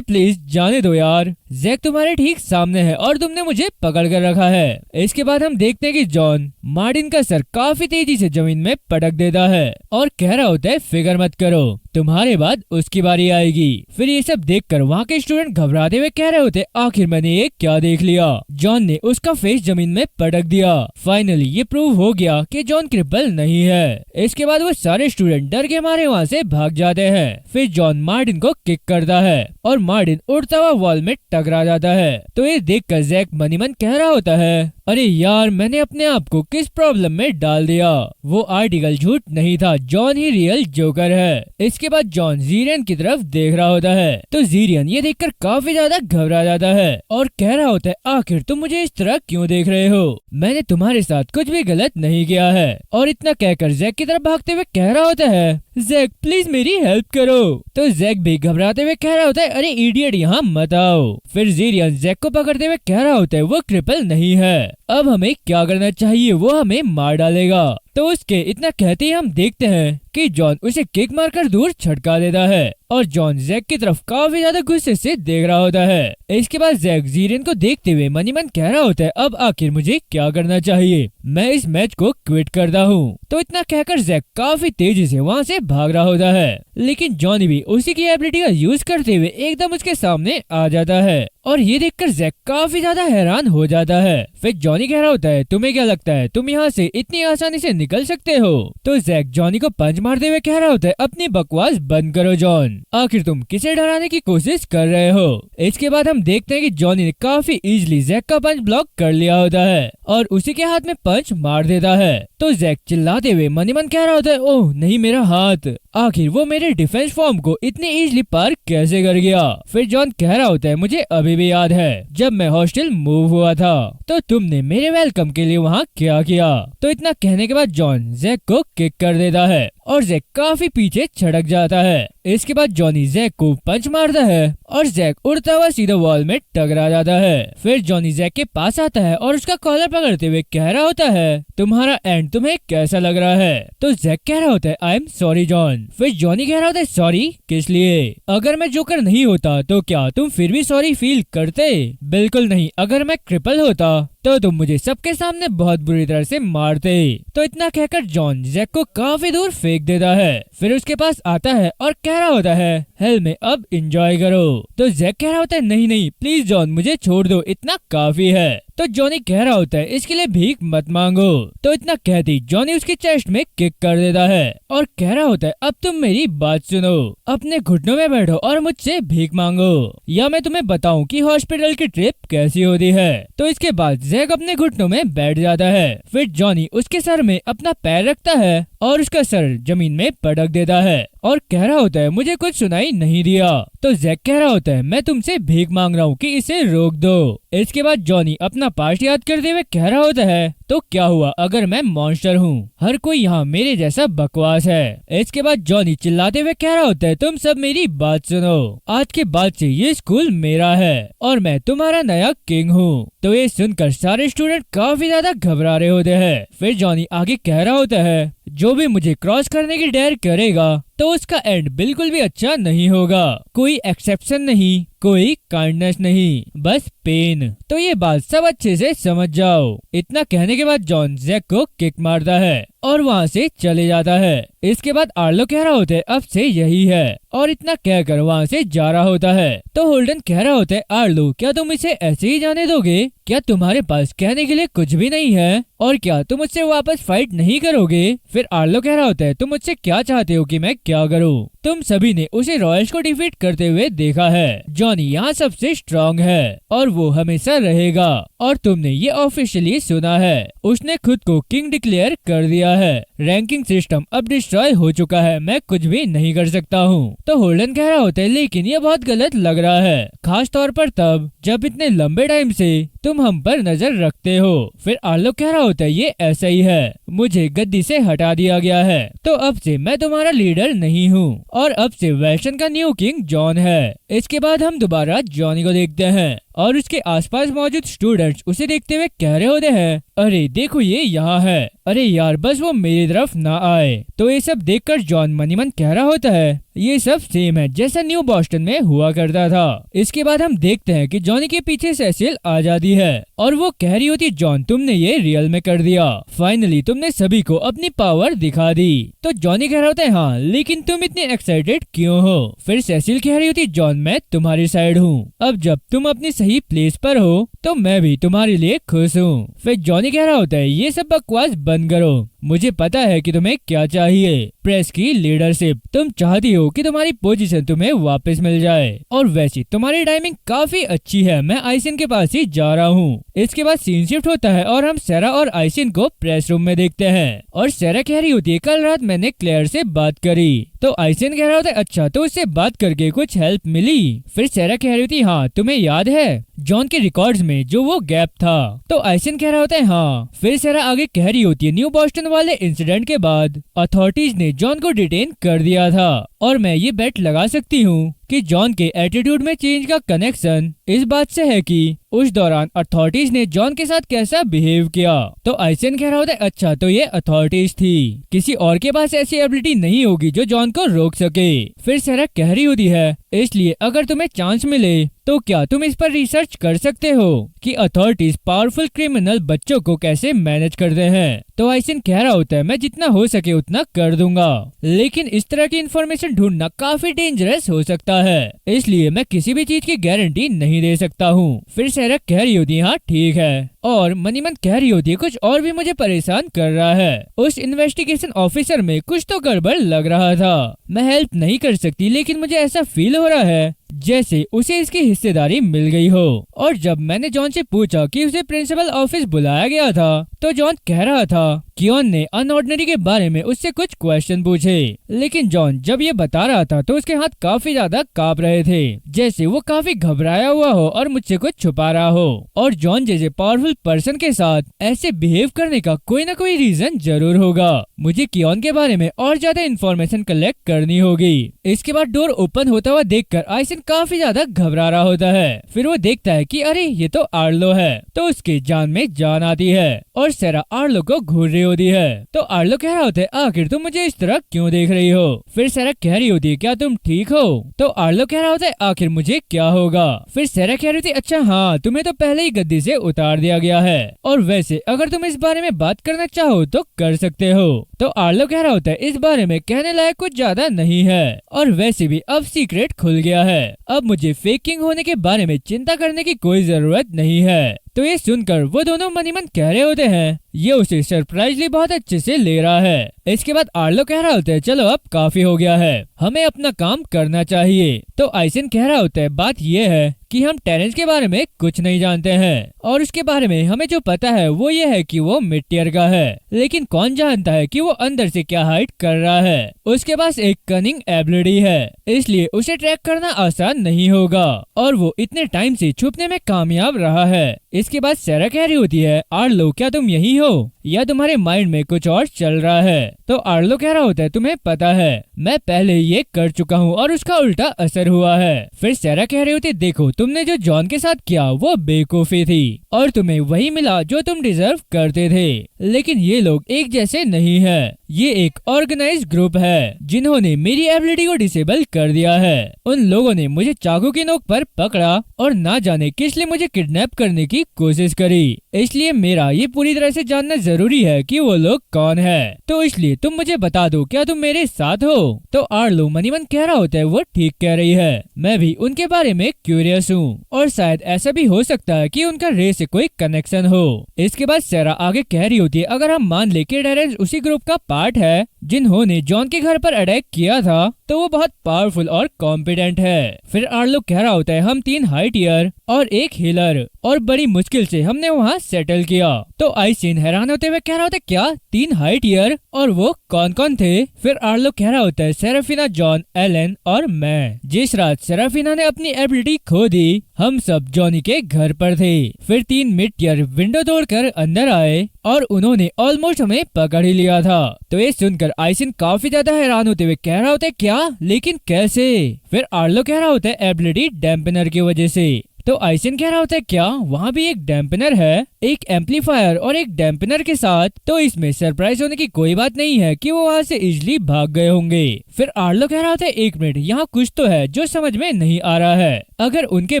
Speaker 1: प्लीज जाने दो यार, जैक तुम्हारे ठीक सामने है और तुमने मुझे पकड़ कर रखा है। इसके बाद हम देखते हैं कि जॉन मार्टिन का सर काफी तेजी से जमीन में पटक देता है और कह रहा होता है, फिक्र मत करो, तुम्हारे बाद उसकी बारी आएगी। फिर ये सब देखकर वहाँ के स्टूडेंट घबराते हुए कह रहे होते, आखिर मैंने ये क्या देख लिया? जॉन ने उसका फेस जमीन में पटक दिया। फाइनली ये प्रूव हो गया कि जॉन क्रिपल नहीं है। इसके बाद वो सारे स्टूडेंट डर के मारे वहाँ से भाग जाते हैं। फिर जॉन मार्टिन को किक करता है और मार्टिन उड़ता हुआ वॉल में टकरा जाता है। तो ये देखकर जैक मन ही मन कह रहा होता है, अरे यार मैंने अपने आप को किस प्रॉब्लम में डाल दिया। वो आर्टिकल झूठ नहीं था, जॉन ही रियल जोकर है। इसके बाद जॉन जीरियन की तरफ देख रहा होता है तो जीरियन ये देखकर काफी ज्यादा घबरा जाता है और कह रहा होता है, आखिर तुम मुझे इस तरह क्यों देख रहे हो? मैंने तुम्हारे साथ कुछ भी गलत नहीं किया है। और इतना कहकर जैक की तरफ भागते हुए कह रहा होता है, जैक प्लीज मेरी हेल्प करो। तो जैक भी घबराते हुए कह रहा होता है, अरे इडियट यहाँ मत आओ। फिर जीरियन जैक को पकड़ते हुए कह रहा होता है, वो क्रिपल नहीं है, अब हमें क्या करना चाहिए? वो हमें मार डालेगा। तो उसके इतना कहते ही हम देखते हैं कि जॉन उसे किक मारकर दूर छटका देता है और जॉन जैक की तरफ काफी ज्यादा गुस्से से देख रहा होता है। इसके बाद जैक जीरियन को देखते हुए मन ही मन कह रहा होता है, अब आखिर मुझे क्या करना चाहिए? मैं इस मैच को क्विट करता हूँ। तो इतना कहकर जैक काफी तेजी से वहाँ से भाग रहा होता है, लेकिन जॉनी भी उसी की एबिलिटी का यूज करते हुए एकदम उसके सामने आ जाता है और ये देखकर जैक काफी ज्यादा हैरान हो जाता है। फिर जॉनी कह रहा होता है, तुम्हें क्या लगता है तुम यहाँ से इतनी आसानी से निकल सकते हो? तो जैक जॉनी को पंच मारते हुए कह रहा होता है, अपनी बकवास बंद करो जॉन, आखिर तुम किसे डराने की कोशिश कर रहे हो? इसके बाद हम देखते हैं कि जॉनी ने काफी इजीली जैक का पंच ब्लॉक कर लिया होता है और उसी के हाथ में पंच मार देता है। तो जैक चिल्लाते हुए मन ही मन कह रहा होता है, ओह नहीं मेरा हाथ, आखिर वो मेरे मेरे डिफेंस फॉर्म को इतनी इजीली पार कैसे कर गया। फिर जॉन कह रहा होता है मुझे अभी भी याद है जब मैं हॉस्टल मूव हुआ था तो तुमने मेरे वेलकम के लिए वहाँ क्या किया। तो इतना कहने के बाद जॉन जैक को किक कर देता है और जैक काफी पीछे छटक जाता है। इसके बाद जॉनी जैक को पंच मारता है और जैक उड़ता हुआ सीधा वॉल में टकरा जाता है। फिर जॉनी जैक के पास आता है और उसका कॉलर पकड़ते हुए कह रहा होता है तुम्हारा एंड तुम्हें कैसा लग रहा है। तो जैक कह रहा होता है आई एम सॉरी जॉन। फिर जॉनी कह रहा होता है सॉरी किस लिए? अगर मैं जोकर नहीं होता तो क्या तुम फिर भी सॉरी फील करते? बिल्कुल नहीं। अगर मैं क्रिपल होता तो तुम मुझे सबके सामने बहुत बुरी तरह से मारते। तो इतना कहकर जॉन जैक को काफी दूर फेंक देता है। फिर उसके पास आता है और कह रहा होता है हेल में अब एंजॉय करो। तो जैक कह रहा होता है नहीं नहीं प्लीज जॉन मुझे छोड़ दो इतना काफी है। तो जॉनी कह रहा होता है इसके लिए भीख मत मांगो। तो इतना कहती जॉनी उसके चेस्ट में किक कर देता है और कह रहा होता है अब तुम मेरी बात सुनो, अपने घुटनों में बैठो और मुझसे भीख मांगो या मैं तुम्हें बताऊं कि हॉस्पिटल की ट्रिप कैसी होती है। तो इसके बाद जैक अपने घुटनों में बैठ जाता है। फिर जॉनी उसके सर में अपना पैर रखता है और उसका सर जमीन में पटक देता है और कह रहा होता है मुझे कुछ सुनाई नहीं दिया। तो जैक कह रहा होता है मैं तुमसे भीख मांग रहा हूँ कि इसे रोक दो। इसके बाद जॉनी अपना पास्ट याद करते हुए कह रहा होता है तो क्या हुआ अगर मैं मॉन्स्टर हूँ? हर कोई यहाँ मेरे जैसा बकवास है। इसके बाद जॉनी चिल्लाते हुए कह रहा होता है तुम सब मेरी बात सुनो, आज के बाद से ये स्कूल मेरा है और मैं तुम्हारा नया किंग हूँ। तो ये सुनकर सारे स्टूडेंट काफी ज्यादा घबरा रहे होते हैं। फिर जॉनी आगे कह रहा होता है जो भी मुझे क्रॉस करने की डेयर करेगा तो उसका एंड बिल्कुल भी अच्छा नहीं होगा। कोई एक्सेप्शन नहीं, कोई काइंडनेस नहीं, बस पेन। तो ये बात सब अच्छे से समझ जाओ। इतना कहने के बाद जॉन जैक को किक मारता है और वहाँ से चले जाता है। इसके बाद आर्लो कह रहा होता है अब से यही है और इतना कहकर वहाँ से जा रहा होता है। तो होल्डन कह रहा होता है आर्लो क्या तुम इसे ऐसे ही जाने दोगे? क्या तुम्हारे पास कहने के लिए कुछ भी नहीं है और क्या तुम मुझसे वापस फाइट नहीं करोगे? फिर आर्लो कह रहा होता है तुम मुझसे क्या चाहते हो कि मैं क्या करूं? तुम सभी ने उसे रॉयल्स को डिफीट करते हुए देखा है। जॉनी यहाँ सबसे स्ट्रांग है और वो हमेशा रहेगा और तुमने ये ऑफिशियली सुना है। उसने खुद को किंग डिक्लेयर कर दिया है। रैंकिंग सिस्टम अब डिस्ट्रॉय हो चुका है, मैं कुछ भी नहीं कर सकता हूँ। तो होल्डन कह रहा होता है लेकिन ये बहुत गलत लग रहा है, खास तौर पर तब जब इतने लंबे टाइम से तुम हम पर नजर रखते हो। फिर आर्लो कह रहा होता है ये ऐसा ही है, मुझे गद्दी से हटा दिया गया है तो अब से मैं तुम्हारा लीडर नहीं हूँ और अब से वेस्टर्न का न्यू किंग जॉन है। इसके बाद हम दोबारा जॉनी को देखते हैं और उसके आसपास मौजूद स्टूडेंट्स उसे देखते हुए कह रहे होते हैं अरे देखो ये यहाँ है, अरे यार बस वो मेरी तरफ ना आए। तो ये सब देखकर जॉन मनी मन कह रहा होता है ये सब सेम है जैसा न्यू बॉस्टन में हुआ करता था। इसके बाद हम देखते हैं कि जॉनी के पीछे सेसिल आ जाती है और वो कह रही होती जॉन तुमने ये रियल में कर दिया, फाइनली तुमने सभी को अपनी पावर दिखा दी। तो जॉनी कह रहा होता है हाँ लेकिन तुम इतने एक्साइटेड क्यों हो? फिर सेसिल कह रही होती जॉन मैं तुम्हारी साइड हूँ, अब जब तुम अपनी सही प्लेस पर हो तो मैं भी तुम्हारे लिए खुश हूँ। फिर जॉनी कह रहा होता है ये सब बकवास बंद करो, मुझे पता है कि तुम्हें क्या चाहिए, प्रेस की लीडरशिप। तुम चाहती हो कि तुम्हारी पोजीशन तुम्हें वापस मिल जाए और वैसे तुम्हारी टाइमिंग काफी अच्छी है, मैं आइसिन के पास ही जा रहा हूँ। इसके बाद सीन शिफ्ट होता है और हम सेरा और आइसिन को प्रेस रूम में देखते हैं और सेरा कह रही होती है कल रात मैंने क्लेयर से बात करी। तो आइसिन कह रहा होता है अच्छा तो उससे बात करके कुछ हेल्प मिली? फिर सेरा कह रही थी हाँ तुम्हें याद है जॉन के रिकॉर्ड्स में जो वो गैप था? तो आइसिन कह रहा होता है हाँ। फिर सेरा आगे कह रही होती है न्यू बॉस्टन वाले इंसिडेंट के बाद अथॉरिटीज ने जॉन को डिटेन कर दिया था और मैं ये बेट लगा सकती हूँ कि जॉन के एटीट्यूड में चेंज का कनेक्शन इस बात से है कि उस दौरान अथॉरिटीज ने जॉन के साथ कैसा बिहेव किया। तो आइसन कह रहा होता है अच्छा तो ये अथॉरिटीज थी, किसी और के पास ऐसी एबिलिटी नहीं होगी जो जॉन को रोक सके। फिर सेरा कह रही होती है इसलिए अगर तुम्हें चांस मिले तो क्या तुम इस पर रिसर्च कर सकते हो कि अथॉरिटीज पावरफुल क्रिमिनल बच्चों को कैसे मैनेज करते हैं? तो आइसन कह रहा होता है मैं जितना हो सके उतना कर दूंगा, लेकिन इस तरह की इन्फॉर्मेशन ढूंढना काफी डेंजरस हो सकता है, इसलिए मैं किसी भी चीज की गारंटी नहीं दे सकता हूँ। फिर सेरा कह रही होती है हाँ ठीक है, और मनीमन कह रही होती है कुछ और भी मुझे परेशान कर रहा है, उस इन्वेस्टिगेशन ऑफिसर में कुछ तो गड़बड़ लग रहा था, मैं हेल्प नहीं कर सकती लेकिन मुझे ऐसा फील हो रहा है जैसे उसे इसकी हिस्सेदारी मिल गई हो। और जब मैंने जॉन से पूछा कि उसे प्रिंसिपल ऑफिस बुलाया गया था, तो जॉन कह रहा था कियोन ने अनऑर्डिनरी के बारे में उससे कुछ क्वेश्चन पूछे। लेकिन जॉन जब ये बता रहा था तो उसके हाथ काफी ज्यादा कांप रहे थे, जैसे वो काफी घबराया हुआ हो और मुझसे कुछ छुपा रहा हो। और जॉन जैसे पावरफुल पर्सन के साथ ऐसे बिहेव करने का कोई ना कोई रीजन जरूर होगा। मुझे कियोन के बारे में और ज्यादा इन्फॉर्मेशन कलेक्ट करनी होगी। इसके बाद डोर ओपन होता हुआ देखकर आइसन काफी ज्यादा घबरा रहा होता है। फिर वो देखता है कि अरे ये तो आर्लो है, तो उसकी जान में जान आती है और सेरा आर्लो को घूर रही होती है। तो आर्लो कह रहा होता है आखिर तुम मुझे इस तरह क्यों देख रही हो। फिर सेरा कह रही होती है क्या तुम ठीक हो। तो आर्लो कह रहा होता है आखिर मुझे क्या होगा। फिर सेरा कह रही थी अच्छा हाँ, तुम्हें तो पहले ही गद्दी से उतार दिया गया है, और वैसे अगर तुम इस बारे में बात करना चाहो तो कर सकते हो। तो आर्लो कह रहा होता है इस बारे में कहने लायक कुछ ज्यादा नहीं है, और वैसे भी अब सीक्रेट खुल गया है, अब मुझे फेक किंग होने के बारे में चिंता करने की कोई जरूरत नहीं है। तो ये सुनकर वो दोनों मन ही मन कह रहे होते हैं ये उसे सरप्राइजली बहुत अच्छे से ले रहा है। इसके बाद आर्लो कह रहा होता है चलो अब काफी हो गया है, हमें अपना काम करना चाहिए। तो आइसन कह रहा होता है बात ये है कि हम टेरेंस के बारे में कुछ नहीं जानते हैं, और उसके बारे में हमें जो पता है वो ये है कि वो मिड-टियर का है, लेकिन कौन जानता है कि वो अंदर से क्या हाइड कर रहा है। उसके पास एक कनिंग एबिलिटी है, इसलिए उसे ट्रैक करना आसान नहीं होगा, और वो इतने टाइम से छुपने में कामयाब रहा है। इसके बाद सेरा कह रही होती है आर्लो क्या तुम यही हो या तुम्हारे माइंड में कुछ और चल रहा है। तो आर्लो कह रहा होता है तुम्हें पता है मैं पहले ये कर चुका हूँ और उसका उल्टा असर हुआ है। फिर सेरा कह रही होती देखो तुमने जो जॉन के साथ किया वो बेवकूफी थी, और तुम्हें वही मिला जो तुम डिजर्व करते थे, लेकिन ये लोग एक जैसे नहीं है, ये एक ऑर्गेनाइज्ड ग्रुप है जिन्होंने मेरी एबिलिटी को डिसेबल कर दिया है। उन लोगों ने मुझे चाकू की नोक पर पकड़ा और ना जाने किस लिए मुझे किडनैप करने की कोशिश करी, इसलिए मेरा ये पूरी तरह से जानना जरूरी है कि वो लोग कौन है। तो इसलिए तुम मुझे बता दो क्या तुम मेरे साथ हो। तो आर्लो मनी मन कह रहा होता है वो ठीक कह रही है, मैं भी उनके बारे में क्यूरियस हूँ, और शायद ऐसा भी हो सकता है कि उनका रे से कोई कनेक्शन हो। इसके बाद सेरा आगे कह रही होती है अगर हम मान ले कि टेरेंस उसी ग्रुप का पार्ट है जिन्होंने जॉन के घर पर अटैक किया था, तो वो बहुत पावरफुल और कॉम्पिटेंट है। फिर आर्लो कह रहा होता है हम 3 हाई टियर और 1 हीलर, और बड़ी मुश्किल से हमने वहाँ सेटल किया। तो आइसिन हैरान होते हुए कह रहा होता है क्या 3 हाई टियर, और वो कौन कौन थे। फिर आर्लो कह रहा होता है सेराफिना, जॉन, एलन और मैं। जिस रात सेराफिना ने अपनी एबिलिटी खो दी हम सब जॉनी के घर पर थे। फिर 3 मिड टियर विंडो तोड़कर अंदर आए और उन्होंने ऑलमोस्ट हमें पकड़ ही लिया था। तो ये सुनकर आइसिन काफी ज्यादा हैरान होते हुए कह रहा होता है क्या, लेकिन कैसे। फिर आर्लो कह रहा होता है एबिलिटी डैम्पनर की वजह से। तो आइसिन कह रहा होता है क्या वहाँ भी एक डैम्पनर है, एक एम्पलीफायर और एक डैम्पनर के साथ, तो इसमें सरप्राइज होने की कोई बात नहीं है कि वो वहाँ से इजिली भाग गए होंगे। फिर आर्लो कह रहा होता है एक मिनट, यहाँ कुछ तो है जो समझ में नहीं आ रहा है। अगर उनके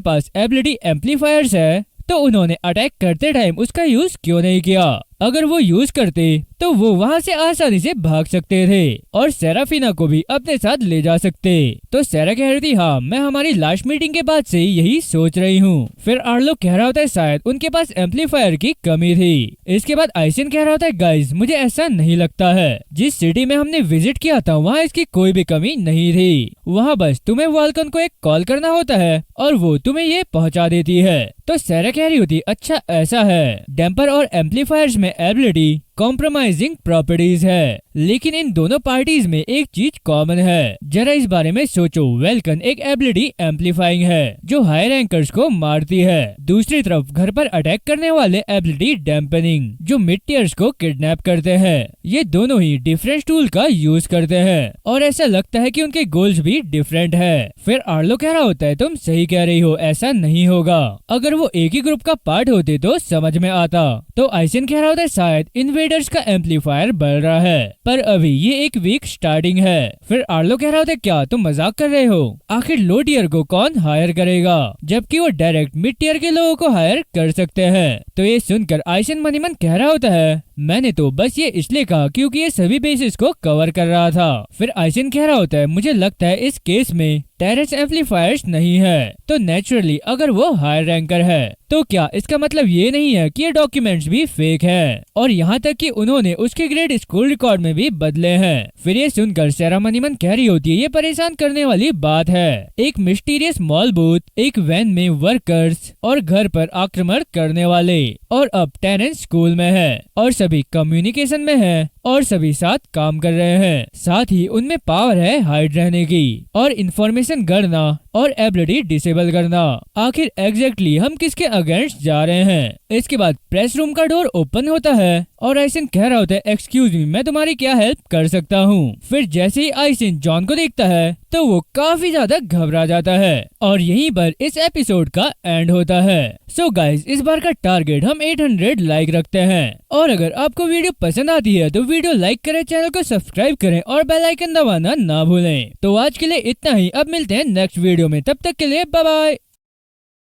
Speaker 1: पास एबिलिटी एम्पलीफायर्स है तो उन्होंने अटैक करते टाइम उसका यूज क्यों नहीं किया। अगर वो यूज करते तो वो वहाँ से आसानी से भाग सकते थे और सेराफिना को भी अपने साथ ले जा सकते। तो सेरा कह रही थी हाँ मैं हमारी लास्ट मीटिंग के बाद से यही सोच रही हूँ। फिर आर्लो कह रहा होता है शायद उनके पास एम्पलीफायर की कमी थी। इसके बाद आइसिन कह रहा होता है गाइज मुझे ऐसा नहीं लगता है, जिस सिटी में हमने विजिट किया था वहाँ इसकी कोई भी कमी नहीं थी, वहाँ बस तुम्हें वाल्कन को एक कॉल करना होता है और वो तुम्हें ये पहुँचा देती है। तो सेरा कह रही होती अच्छा ऐसा है, डैम्पर और एम्पलीफायर्स में एबिलिटी कॉम्प्रोमाइजिंग प्रॉपर्टीज है, लेकिन इन दोनों पार्टीज में एक चीज कॉमन है, जरा इस बारे में सोचो। वेलकन एक एबिलिटी एम्पलीफाइंग है जो हाई रैंकर्स को मारती है, दूसरी तरफ घर पर अटैक करने वाले एबिलिटी डैम्पनिंग जो मिड टियर्स को किडनैप करते हैं। ये दोनों ही डिफरेंट टूल का यूज करते हैं और ऐसा लगता है कि उनके गोल्स भी डिफरेंट है। फिर आर्लो कह रहा होता है तुम सही कह रही हो, ऐसा नहीं होगा, अगर वो एक ही ग्रुप का पार्ट होते तो समझ में आता। तो आइसिन कह रहा होता है शायद इन्वेडर्स का एम्पलीफायर बढ़ रहा है, पर अभी ये एक वीक स्टार्टिंग है। फिर आर्लो कह रहा होता है क्या तुम मजाक कर रहे हो, आखिर लो टियर को कौन हायर करेगा जबकि वो डायरेक्ट मिड टियर के लोगों को हायर कर सकते हैं। तो ये सुनकर आइसिन मनी मन कह रहा होता है मैंने तो बस ये इसलिए कहा क्योंकि ये सभी बेसिस को कवर कर रहा था। फिर आइसन कह रहा होता है, मुझे लगता है इस केस में टेरेंस एम्पलीफायर्स नहीं है, तो नेचुरली अगर वो हायर रैंकर है तो क्या इसका मतलब ये नहीं है कि ये डॉक्यूमेंट्स भी फेक है, और यहाँ तक कि उन्होंने उसके ग्रेड स्कूल रिकॉर्ड में भी बदले हैं। फिर ये सुनकर सैरा मनीमन कह रही होती है, ये परेशान करने वाली बात है, एक मिस्टीरियस मॉल बूथ, एक वैन में वर्कर्स और घर पर आक्रमण करने वाले, और अब टेरेंस स्कूल में है और सभी कम्युनिकेशन में है और सभी साथ काम कर रहे हैं, साथ ही उनमें पावर है हाइड रहने की और इंफॉर्मेशन गढ़ना और एबिलिटी डिसेबल करना। आखिर एग्जैक्टली हम किसके अगेंस्ट जा रहे हैं? इसके बाद प्रेस रूम का डोर ओपन होता है और आइसन कह रहा होता है, एक्सक्यूज मी, मैं तुम्हारी क्या हेल्प कर सकता हूँ। फिर जैसे ही आइसन जॉन को देखता है तो वो काफी ज्यादा घबरा जाता है और यहीं पर इस एपिसोड का एंड होता है। सो गाइस, इस बार का टारगेट हम 800 लाइक रखते हैं, और अगर आपको वीडियो पसंद आती है तो वीडियो लाइक करें, चैनल को सब्सक्राइब करें और बेल आइकन दबाना ना भूलें। तो आज के लिए इतना ही, अब मिलते हैं नेक्स्ट वीडियो में, तब तक के लिए बाय बाय।